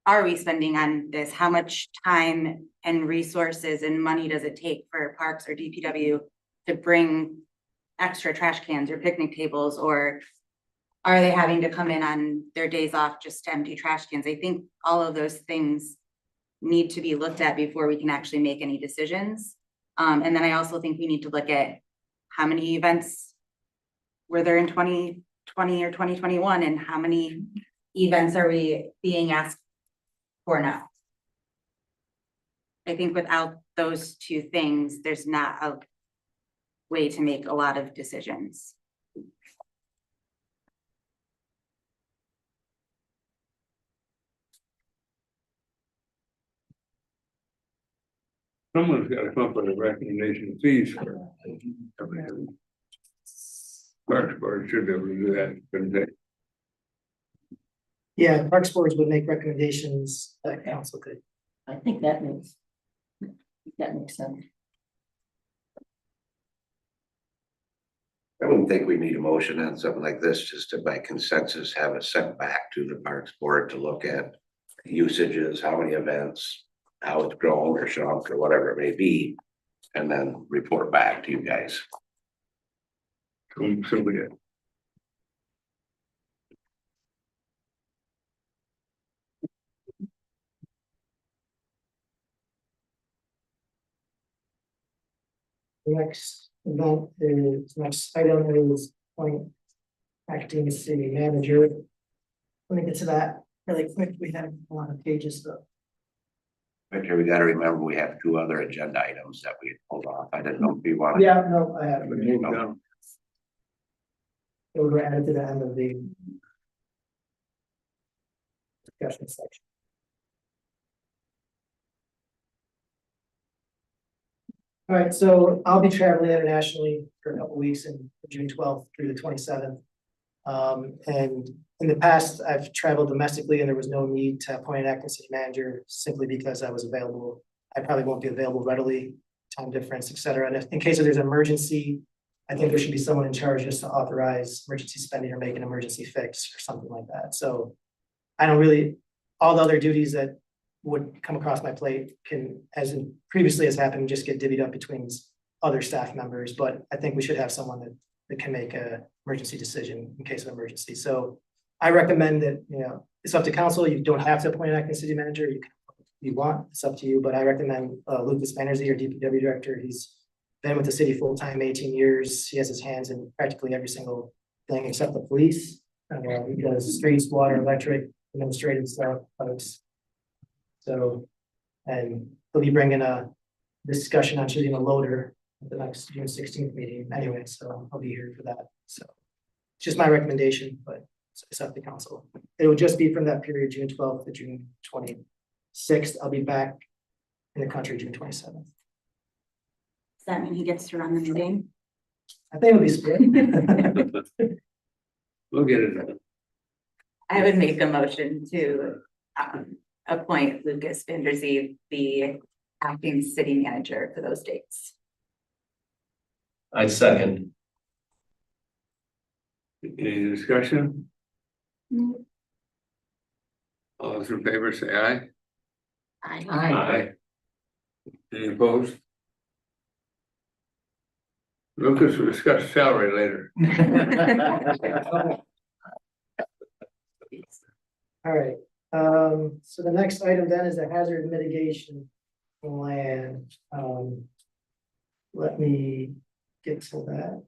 are we spending on this? How much time and resources and money does it take for parks or DPW to bring extra trash cans or picnic tables, or are they having to come in on their days off just to empty trash cans? I think all of those things need to be looked at before we can actually make any decisions. And then I also think we need to look at how many events were there in 2020 or 2021, and how many events are we being asked for now? I think without those 2 things, there's not a way to make a lot of decisions. someone's gotta come up with a recommendation of fees for everything. Parks Board should be able to do that, couldn't they? Yeah, Parks Boards would make recommendations that council could. I think that makes sense. I wouldn't think we need a motion on something like this, just to by consensus have it sent back to the Parks Board to look at usages, how many events, how it's grown or shrunk or whatever it may be, and then report back to you guys. So we did. The next event is, next item is point acting city manager. Let me get to that really quick. We have a lot of pages though. Victor, we gotta remember, we have 2 other agenda items that we pulled off. I didn't know if you wanted. Yeah, no, I have. Move down. It will be added to the end of the discussion section. All right, so I'll be traveling internationally for a couple weeks in June 12th through the 27th. And in the past, I've traveled domestically and there was no need to appoint an acting city manager simply because I was available. I probably won't be available readily, time difference, et cetera. And if, in case there's an emergency, I think there should be someone in charge just to authorize emergency spending or make an emergency fix or something like that. So I don't really, all the other duties that would come across my plate can, as in previously has happened, just get divvied up between other staff members. But I think we should have someone that can make a emergency decision in case of emergency. So I recommend that, you know, it's up to council. You don't have to appoint an acting city manager. You can, if you want, it's up to you. But I recommend Lucas Banerjee, our DPW director. He's been with the city full-time 18 years. He has his hands in practically every single thing except the police. He does streets, water, electric, administrative stuff, folks. So, and he'll be bringing a discussion on shooting a loader at the next June 16th meeting anyway, so I'll be here for that. So it's just my recommendation, but it's up to council. It will just be from that period, June 12th to June 26th. I'll be back in the country June 27th. Does that mean he gets to run the meeting? I think it'll be split. We'll get it done. I would make a motion to appoint Lucas Banerjee the acting city manager for those dates. I second. Any discussion? All those in favor say aye. Aye. Any opposed? Lucas will discuss salary later. All right, so the next item then is the hazard mitigation plan. Let me get to that.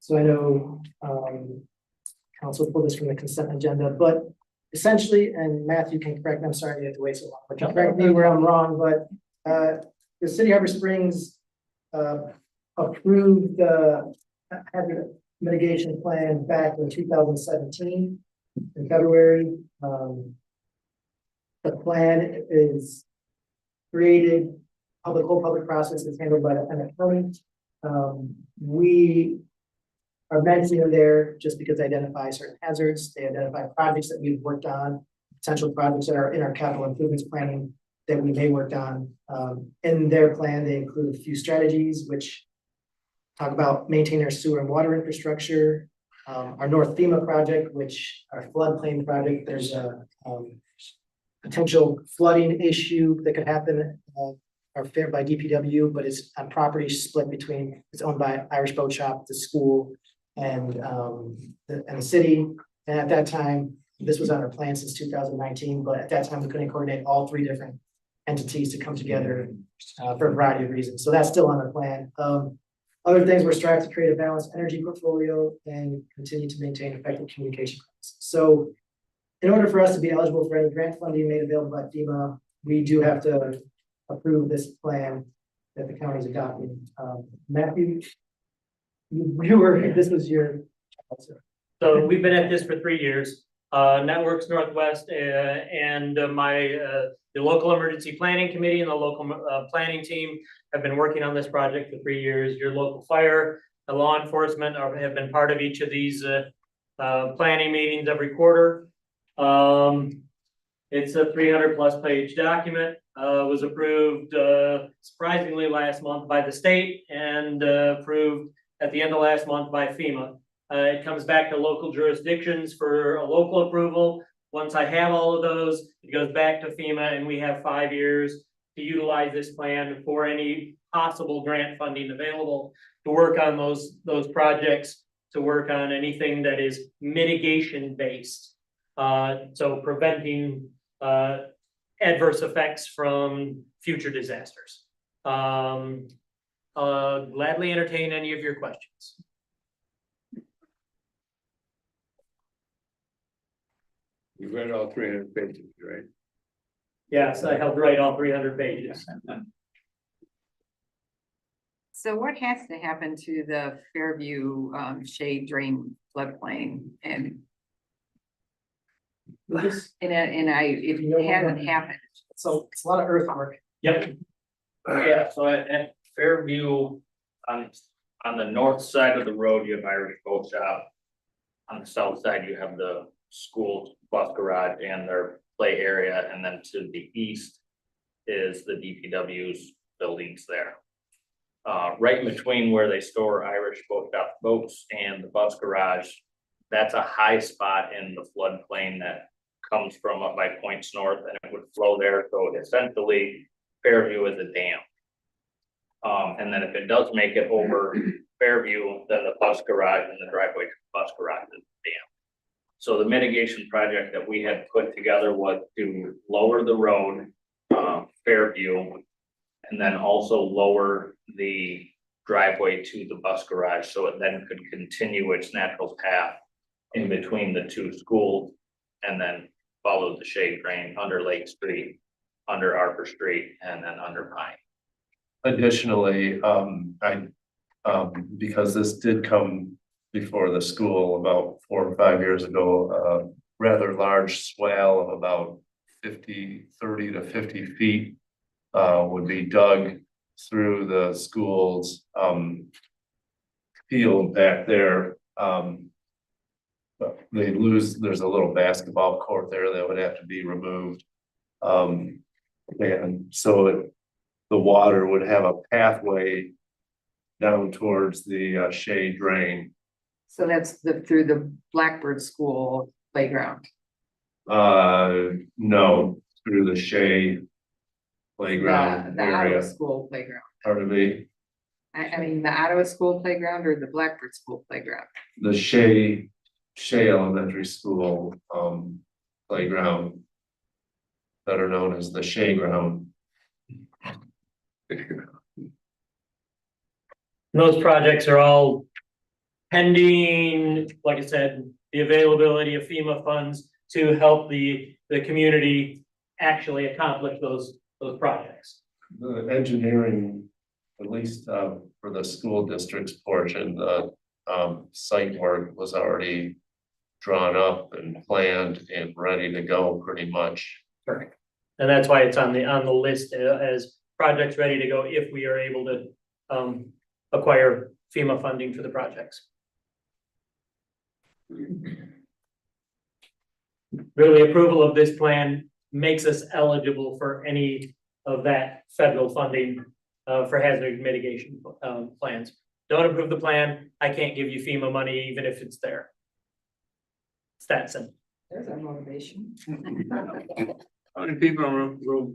So I know, council pulled this from the consent agenda, but essentially, and Matthew can correct me, I'm sorry you have to wait so long, but you correct me where I'm wrong, but, the city of Harbor Springs, approved the hazard mitigation plan back in 2017 in February. The plan is created, whole public process is handled by the county. We are mentioning there just because they identify certain hazards, they identify projects that we've worked on, potential projects that are in our capital improvements planning that we may work on. In their plan, they include a few strategies which talk about maintaining our sewer and water infrastructure. Our North FEMA project, which our floodplain project, there's a potential flooding issue that could happen are fair by DPW, but it's on property split between, it's owned by Irish Boat Shop, the school, and the city. And at that time, this was on our plan since 2019, but at that time we couldn't coordinate all 3 different entities to come together for a variety of reasons. So that's still on our plan. Other things, we're striving to create a balanced energy portfolio and continue to maintain effective communication. So in order for us to be eligible for any grant funding made available by FEMA, we do have to approve this plan that the county is adopting. Matthew, you were, this was your. So we've been at this for 3 years. Networks Northwest, and the local emergency planning committee and the local planning team have been working on this project for 3 years. Your local fire, the law enforcement have been part of each of these planning meetings every quarter. It's a 300+ page document, was approved surprisingly last month by the state and approved at the end of last month by FEMA. It comes back to local jurisdictions for a local approval. Once I have all of those, it goes back to FEMA and we have 5 years to utilize this plan for any possible grant funding available to work on those projects, to work on anything that is mitigation based. So preventing adverse effects from future disasters. Gladly entertain any of your questions. You read all 300 pages, right? Yes, I helped write all 300 pages. So what has to happen to the Fairview shade drain floodplain and it hasn't happened. So it's a lot of earthwork. Yep. Yeah, so at Fairview, on the north side of the road, you have Irish Boat Shop. On the south side, you have the school bus garage and their play area, and then to the east is the DPW's buildings there. Right in between where they store Irish Boat Shop boats and the bus garage, that's a high spot in the floodplain that comes from up by Points North, and it would flow there. So essentially, Fairview is a dam. And then if it does make it over Fairview, then the bus garage and the driveway to the bus garage is a dam. So the mitigation project that we had put together was to lower the road, Fairview, and then also lower the driveway to the bus garage, so it then could continue its natural path in between the two schools, and then follow the shade drain under Lake Street, under Arbor Street, and then under Pine. Additionally, because this did come before the school about 4 or 5 years ago, a rather large swale of about 30 to 50 feet would be dug through the school's field back there. But there's a little basketball court there that would have to be removed. And so the water would have a pathway down towards the shade drain. So that's through the Blackbird School playground. No, through the Shea playground The area. Ottawa School playground. Pardon me, I mean, the Ottawa School playground or the Blackbird School playground? the Shea Elementary School playground that are known as the Shea ground. Those projects are all pending, like I said, the availability of FEMA funds to help the community actually accomplish those projects. The engineering, at least for the school district's portion, the site work was already drawn up and planned and ready to go pretty much. Correct. And that's why it's on the list as projects ready to go if we are able to acquire FEMA funding for the projects. Really, approval of this plan makes us eligible for any of that federal funding for hazard mitigation plans. Don't approve the plan, I can't give you FEMA money even if it's there. It's that simple. There's our motivation. How many people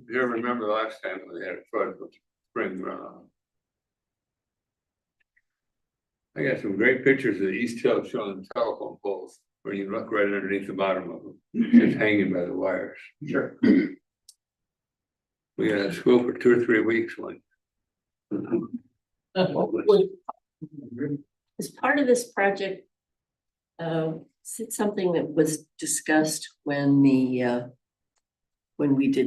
here remember the last time we had a flood with spring runoff? I got some great pictures of the East Hill showing telephone poles where you look right underneath the bottom of them, just hanging by the wires. Sure. We had a school for 2 or 3 weeks one. As part of this project, is it something that was discussed when the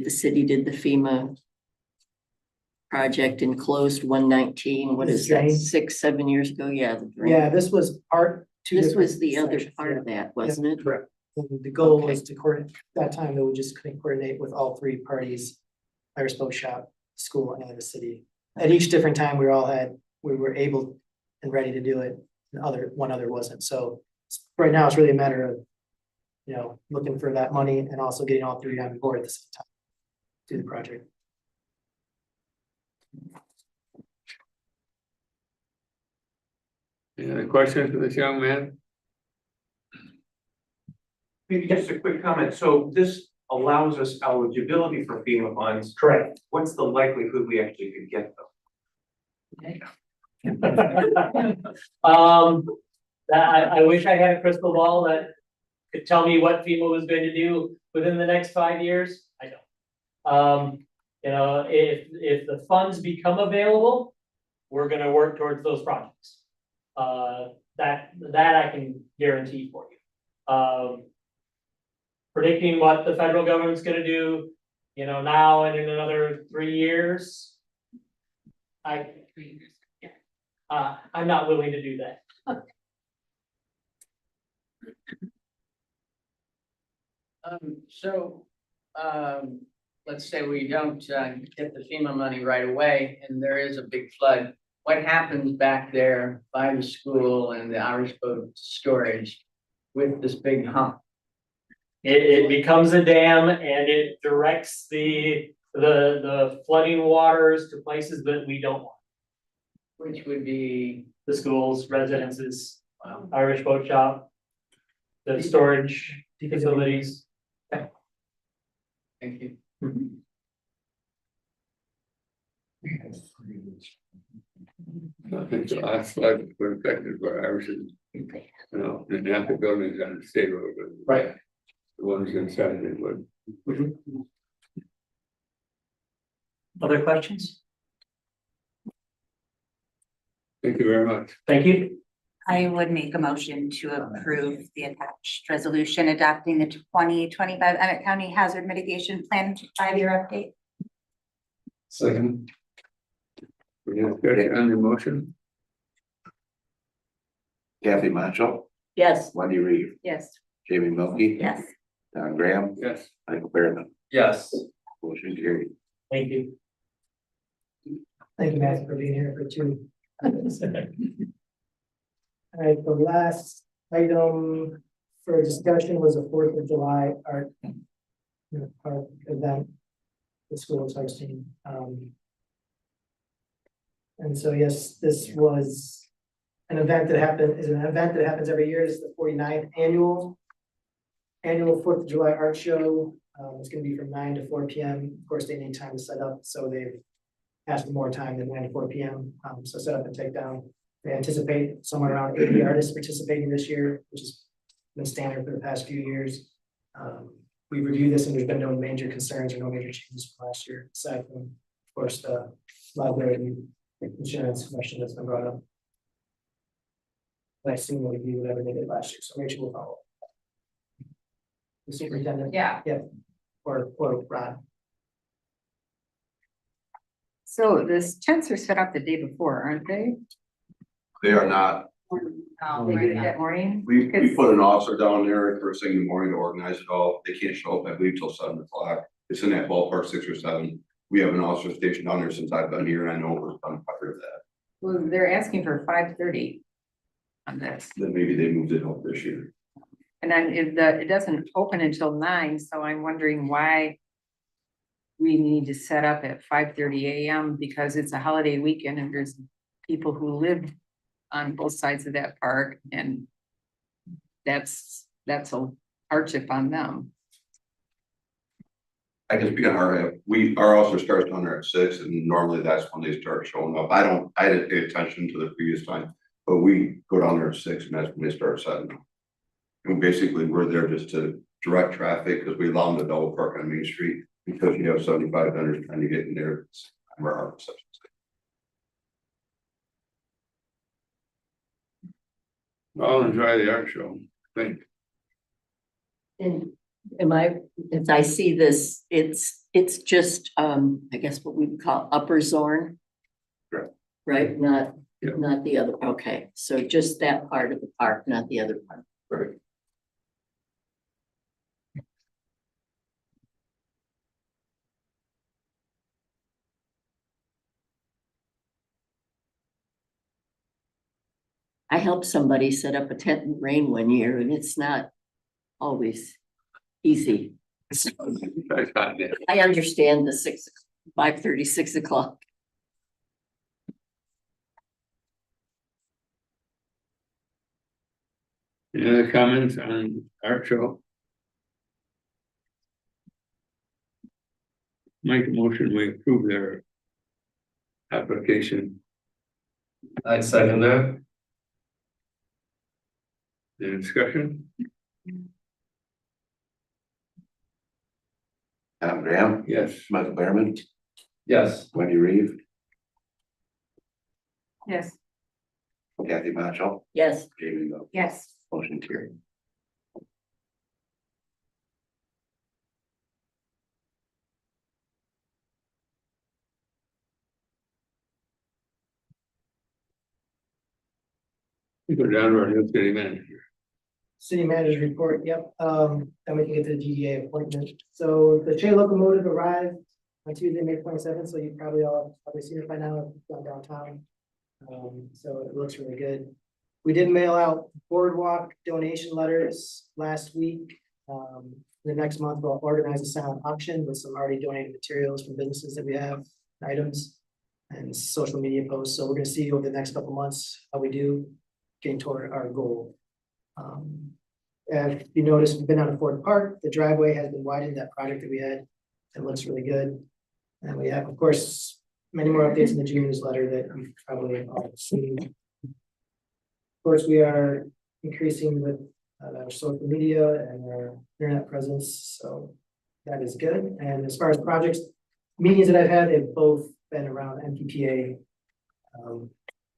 city did the FEMA project and closed 119, what is that, Drain. 6-7 years ago? Yeah, the drain. Yeah, this was part two. This was different the other sections, part yeah. of that, wasn't it? Correct. And the goal was to coordinate, that time, that we just couldn't coordinate with all three parties, Irish Boat Shop, school, and the city. At each different time, we were able and ready to do it, and one other wasn't. So right now, it's really a matter of, looking for that money and also getting all three on board at the same time to the project. Any other questions for this young man? Maybe just a quick comment. So this allows us eligibility for FEMA funds. Correct. What's the likelihood we actually could get them? I wish I had a crystal ball that could tell me what FEMA was going to do within the next 5 years. I don't. If the funds become available, we're gonna work towards those projects. That I can guarantee for you. Predicting what the federal government's gonna do, now and in another 3 years. I'm not willing to do that. Let's say we don't get the FEMA money right away and there is a big flood. What happens back there by the school and the Irish boat storage with this big hump? It becomes a dam and it directs the flooding waters to places that we don't want. Which would be the schools, residences, Irish Boat Shop, the storage facilities. Thank you. I think the last flood were affected by Irishes. The Napa buildings on the state road. Right. The ones inside they would. Other questions? Thank you very much. Thank you. I would make a motion to approve the attached resolution adopting the 2025 Emmett County Hazard Mitigation Plan 5-year update. Second. We have discussion on the motion. Kathy Macho, Yes. Wendy Reeve, Yes. Jamie Milky. Yes. Don Graham, Yes. Michael Bearman, Yes. motion carried. Thank you. Thank you, Matt, for being here for 2. All right, the last item for discussion was a 4th of July art event. The school is hosting. And so, yes, this was an event that happens every year. It's the 49th annual 4th of July art show. It's gonna be from 9 to 4 p.m. Of course, they need time to set up, so they've asked for more time than 9 to 4 p.m. So set up and take down. They anticipate somewhere around 80 artists participating this year, which has been standard for the past few years. We reviewed this and there's been no major concerns or no major changes from last year, aside from, of course, the library insurance question that's been brought up. I assume we'll review whatever they did last year, so Rachel will follow. The superintendent? Yeah. Yep, or Rod. So the tents are set up the day before, aren't they? They are not. They do it that morning? We put an officer down there first thing in the morning to organize it all. They can't show up, I believe, till 7 o'clock. It's in that ballpark, 6 or 7. We have an officer station down there since I've been here, and I know we're on fire of that. Well, they're asking for 5:30 on this. Then maybe they moved it up this year. And then it doesn't open until 9, so I'm wondering why we need to set up at 5:30 a.m. because it's a holiday weekend and there's people who live on both sides of that park, and that's a hardship on them. I can speak on our officer starts down there at 6, and normally that's when they start showing up. I didn't pay attention to the previous time, but we go down there at 6 and that's when they start setting up. And basically we're there just to direct traffic because we allow them to double park on Main Street because you have 75 vendors trying to get in there. Where our receptions. I'll enjoy the art show. Thank you. And as I see this, it's just, I guess what we would call upper Zorn. Correct. Right, not the other, okay, so just that part of the park, not the other part. Right. I helped somebody set up a tent in rain one year and it's not always easy. So I understand the 5:30, 6 o'clock. Any other comments on art show? Make a motion, we approve their application. I second that. The discussion? Tom Graham, Yes. Michael Behrman, Yes. Wendy Reeve, Yes. Kathy Marshall, Yes. Jamie Moe. Yes. Motion carried. We go down to our new city manager. City manager's report, yep, then we can get to the GDA appointment. So the Shea locomotive arrived on Tuesday, May 27th, so you probably all probably seen it by now, it's gone downtown. So it looks really good. We did mail out boardwalk donation letters last week. The next month we'll organize a silent auction with some already donated materials from businesses that we have, items and social media posts. So we're gonna see over the next couple months how we do getting toward our goal. If you notice, we've been out of Ford Park, the driveway has been widened, that project that we had, it looks really good. And we have, of course, many more updates in the June newsletter that you've probably all seen. Of course, we are increasing with our social media and our internet presence, so that is good. And as far as projects, meetings that I've had, they've both been around MPPA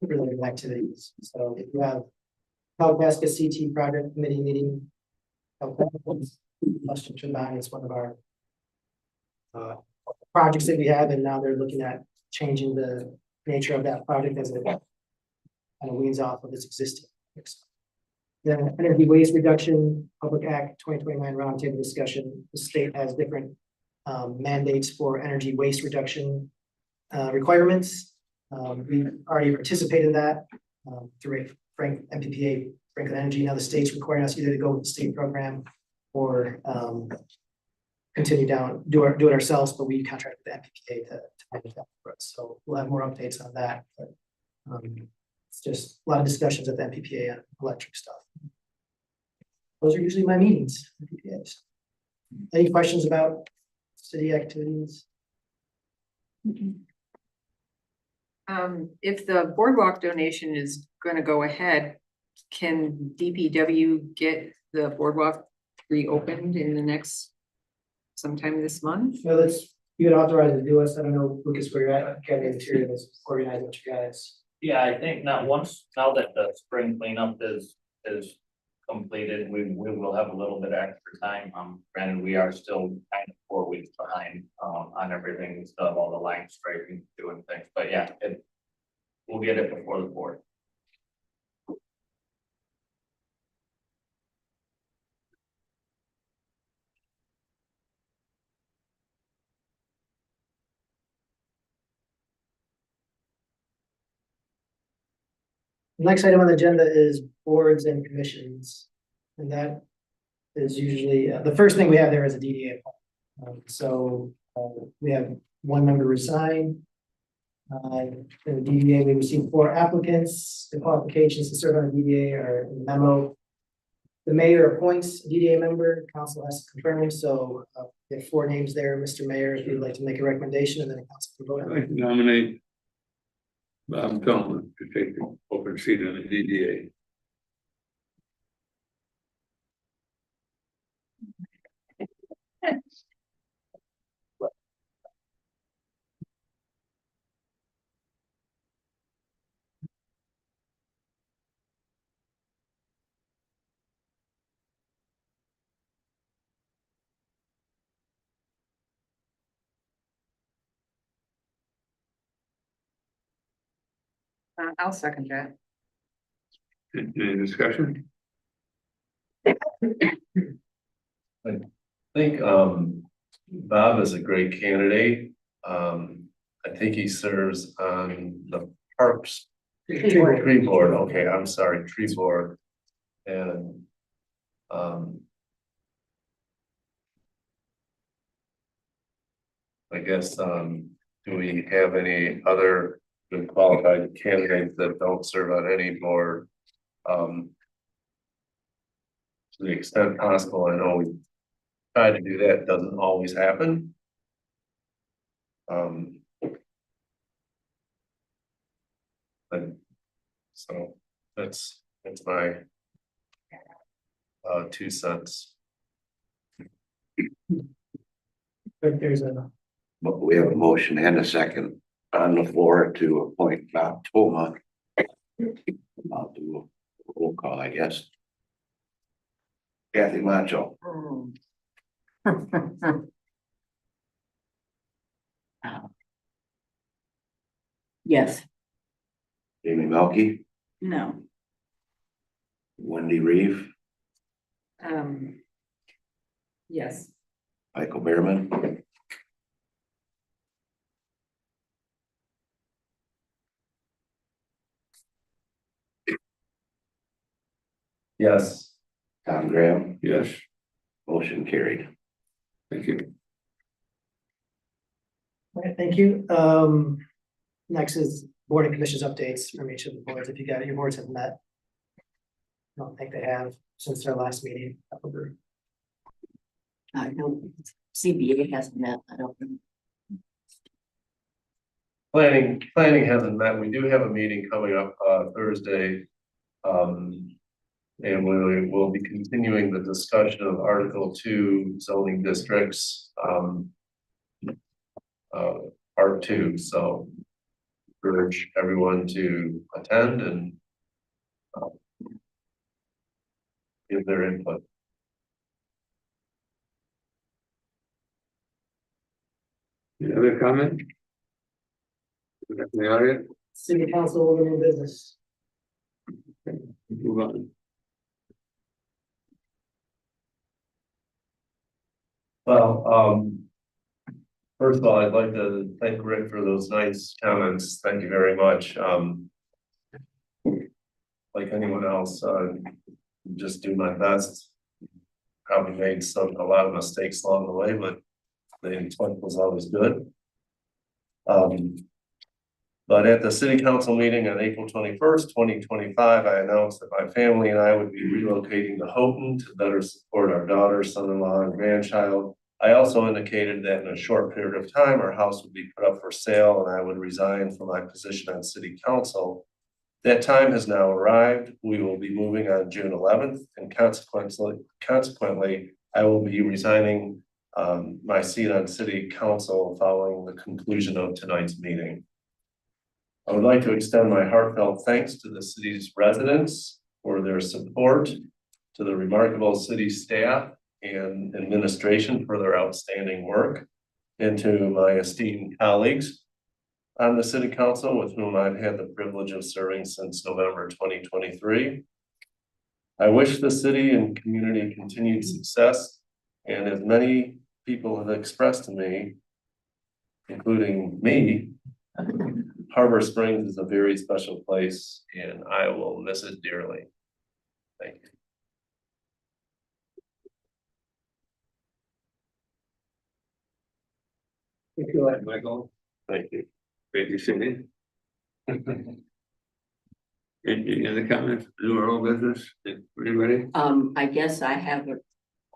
related activities. So if you have Calcasas CT project committee meeting. Combustion turbine is one of our projects that we have, and now they're looking at changing the nature of that project as it kind of weans off of its existing. Then energy waste reduction, Public Act 2029 roundtable discussion. The state has different mandates for energy waste reduction requirements. We already participated in that through MPPA, Franklin Energy. Now the state's requiring us either to go with the state program or continue down, do it ourselves, but we contract with the MPPA to manage that for us. So we'll have more updates on that. But it's just a lot of discussions at the MPPA on electric stuff. Those are usually my meetings. MPPAs. Any questions about city activities? If the boardwalk donation is gonna go ahead, can DPW get the boardwalk reopened in the next sometime this month? So that's, you had authorized to do us. I don't know, Lucas, where you're at, getting materials, organizing what you guys. Yeah, I think now that the spring cleanup is completed, we will have a little bit extra time. Granted, we are still kind of 4 weeks behind on everything, stuff, all the line striping, doing things, but yeah, we'll get it before the board. Next item on the agenda is boards and commissions. And that is usually, the first thing we have there is a DDA. So we have one member resign. In the DDA, we received 4 applicants. The qualifications to serve on the DDA are in the memo. The mayor appoints a DDA member, council has to confirm, so we have 4 names there. Mr. Mayor, if you'd like to make a recommendation, and then the council can vote I'd on like it. to nominate Bob Tillman to take the open seat on the DDA. I'll second that. Any discussion? I think Bob is a great candidate. I think he serves on the Parks Tree board, okay, I'm sorry, tree board. And, I guess, do we have any other good qualified candidates that don't serve on any board? To the extent possible, I know we try to do that, doesn't always happen. But, so that's my 2 cents. But there's a, But we have a motion and a second on the floor to appoint Bob Toma. I'll do a roll call, I guess. Kathy Macho, Yes. Jamie Melky, No. Wendy Reeve, Yes. Michael Behrman, Yes. Tom Graham, Yes, motion carried. thank you. all right, thank you. Next is board and commissions updates from each of the boards. If you got it, your boards have met. I don't think they have since their last meeting. I know CBA hasn't met, I don't think. Planning hasn't met. We do have a meeting coming up Thursday. And we will be continuing the discussion of Article 2 zoning districts. Part 2, so urge everyone to attend and give their input. Any other comment? In the audience? City council over new business. Move on. Well, first of all, I'd like to thank Rick for those nice comments. Thank you very much. Like anyone else, just do my best. Probably made a lot of mistakes along the way, but the intent was always good. But at the city council meeting on April 21st, 2025, I announced that my family and I would be relocating to Houghton to better support our daughter, son-in-law, and grandchild. I also indicated that in a short period of time, our house would be put up for sale and I would resign from my position on city council. That time has now arrived. We will be moving on June 11th, and consequently, I will be resigning my seat on city council following the conclusion of tonight's meeting. I would like to extend my heartfelt thanks to the city's residents for their support, to the remarkable city staff and administration for their outstanding work, and to my esteemed colleagues on the city council with whom I've had the privilege of serving since November 2023. I wish the city and community continued success, and as many people have expressed to me, including me, Harbor Springs is a very special place and I will miss it dearly. Thank you. Thank you, Michael. Thank you. Great to see you. Any other comments, new or old business, anybody? I guess I have a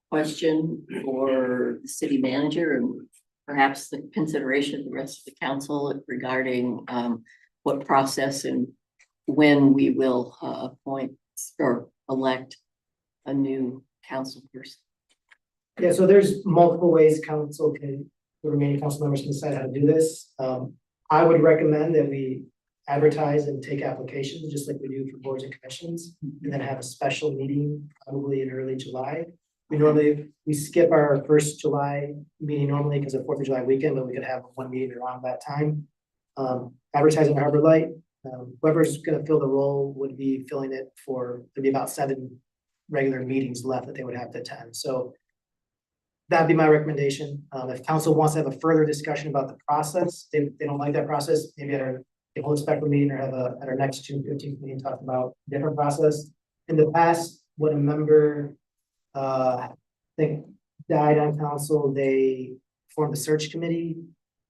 question for the city manager and perhaps the consideration of the rest of the council regarding what process and when we will appoint or elect a new council person. Yeah, so there's multiple ways council can, the remaining council members can decide how to do this. I would recommend that we advertise and take applications just like we do for boards and commissions, and then have a special meeting probably in early July. We skip our first July meeting normally because of 4th of July weekend, but we could have one meeting around that time. Advertising Harbor Light, whoever's gonna fill the role would be filling it for, there'd be about 7 regular meetings left that they would have to attend. So that'd be my recommendation. If council wants to have a further discussion about the process, they don't like that process, maybe at our hold a special meeting or have at our next June 15th meeting, talk about different process. In the past, when a member, I think died on council, they formed a search committee.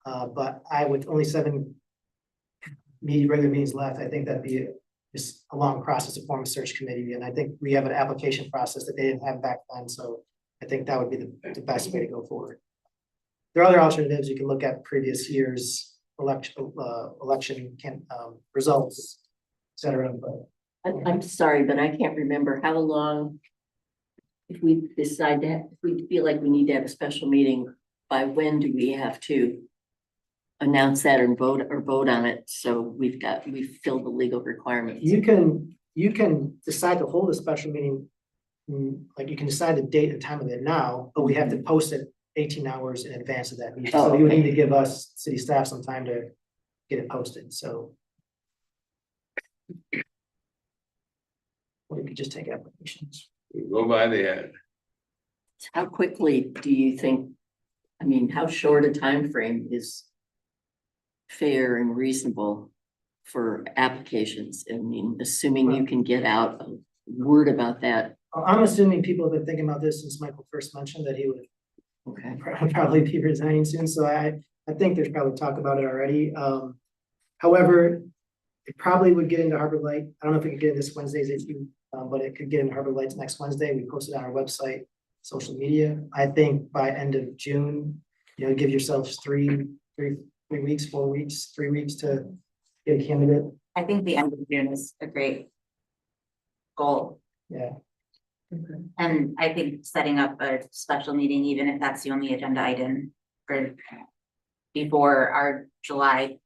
But with only 7 regular meetings left, I think that'd be just a long process to form a search committee. And I think we have an application process that they didn't have back then. So I think that would be the best way to go forward. There are other alternatives. You can look at previous years' election results, et cetera. But I'm sorry, but I can't remember how long. If we decide that, if we feel like we need to have a special meeting, by when do we have to announce that and vote on it? So we've filled the legal requirements. you can decide to hold a special meeting. Like you can decide the date and time of it now, but we have to post it 18 hours in advance of that meeting. So you would need to give us city staff some time to get it posted. So or you could just take applications. Go by the ad. How quickly do you think, I mean, how short a time frame is fair and reasonable for applications? I mean, assuming you can get out a word about that. I'm assuming people have been thinking about this since Michael first mentioned that he would probably be resigning soon. So I think there's probably talk about it already. However, it probably would get into Harbor Light. I don't know if it could get in this Wednesday's issue, but it could get in Harbor Lights next Wednesday. We post it on our website, social media. I think by end of June, give yourselves 3 weeks, 4 weeks, 3 weeks to get a candidate. I think the end of June is a great goal. Yeah. And I think setting up a special meeting, even if that's the only agenda item for before our July,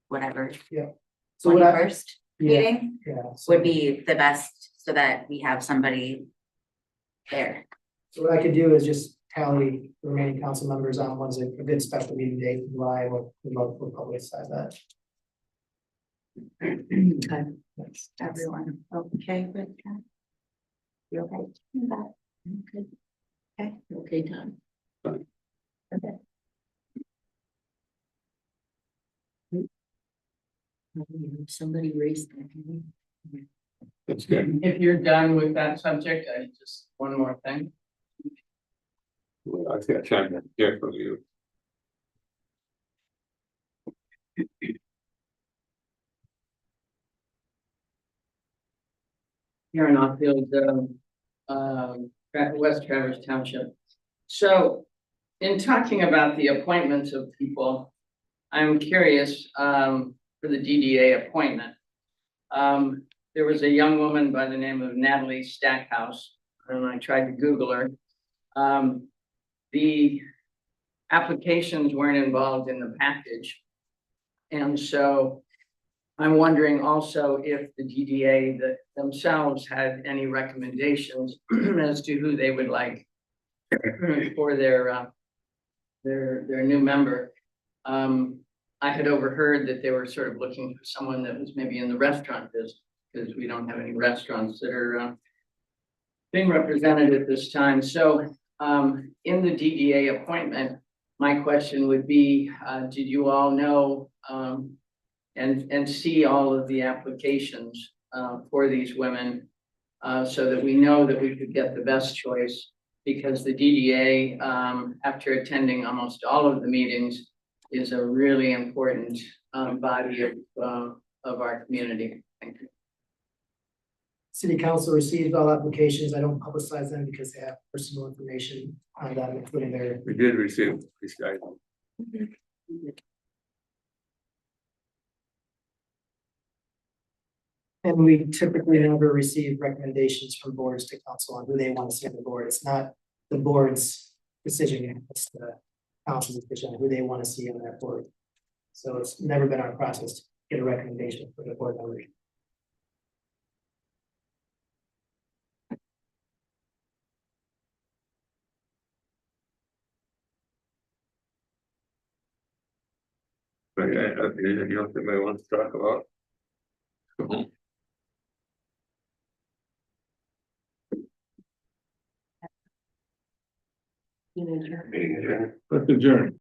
whatever. Yeah. So 21st Yeah. meeting So would be the best so that we have somebody there. So what I could do is just tally the remaining council members on when's a good special meeting date in July. We'll publicize that. Okay. Everyone, okay with that? You okay with that? Okay. Okay, Tom. Okay. Somebody raised their hand. That's good. If you're done with that subject, I just, one more thing. Well, I've got time to hear from you. Here in Oakfield, West Traverse Township. So in talking about the appointments of people, I'm curious, for the DDA appointment. There was a young woman by the name of Natalie Stackhouse, and I tried to Google her. The applications weren't involved in the package. And so I'm wondering also if the DDA themselves had any recommendations as to who they would like for their new member. I had overheard that they were sort of looking for someone that was maybe in the restaurant business, because we don't have any restaurants that are being represented at this time. So in the DDA appointment, my question would be, did you all know and see all of the applications for these women so that we know that we could get the best choice? Because the DDA, after attending almost all of the meetings, is a really important body of our community. Thank you. City council receives all applications. I don't publicize them because they have personal information on them, including their. We did receive this guy. And we typically never receive recommendations from boards to council on who they want to see on the board. It's not the board's decision, it's the council's decision on who they want to see on that board. So it's never been our process to get a recommendation for the board members. But you know, somebody wants to talk about. Meeting adjourned. Let's adjourn.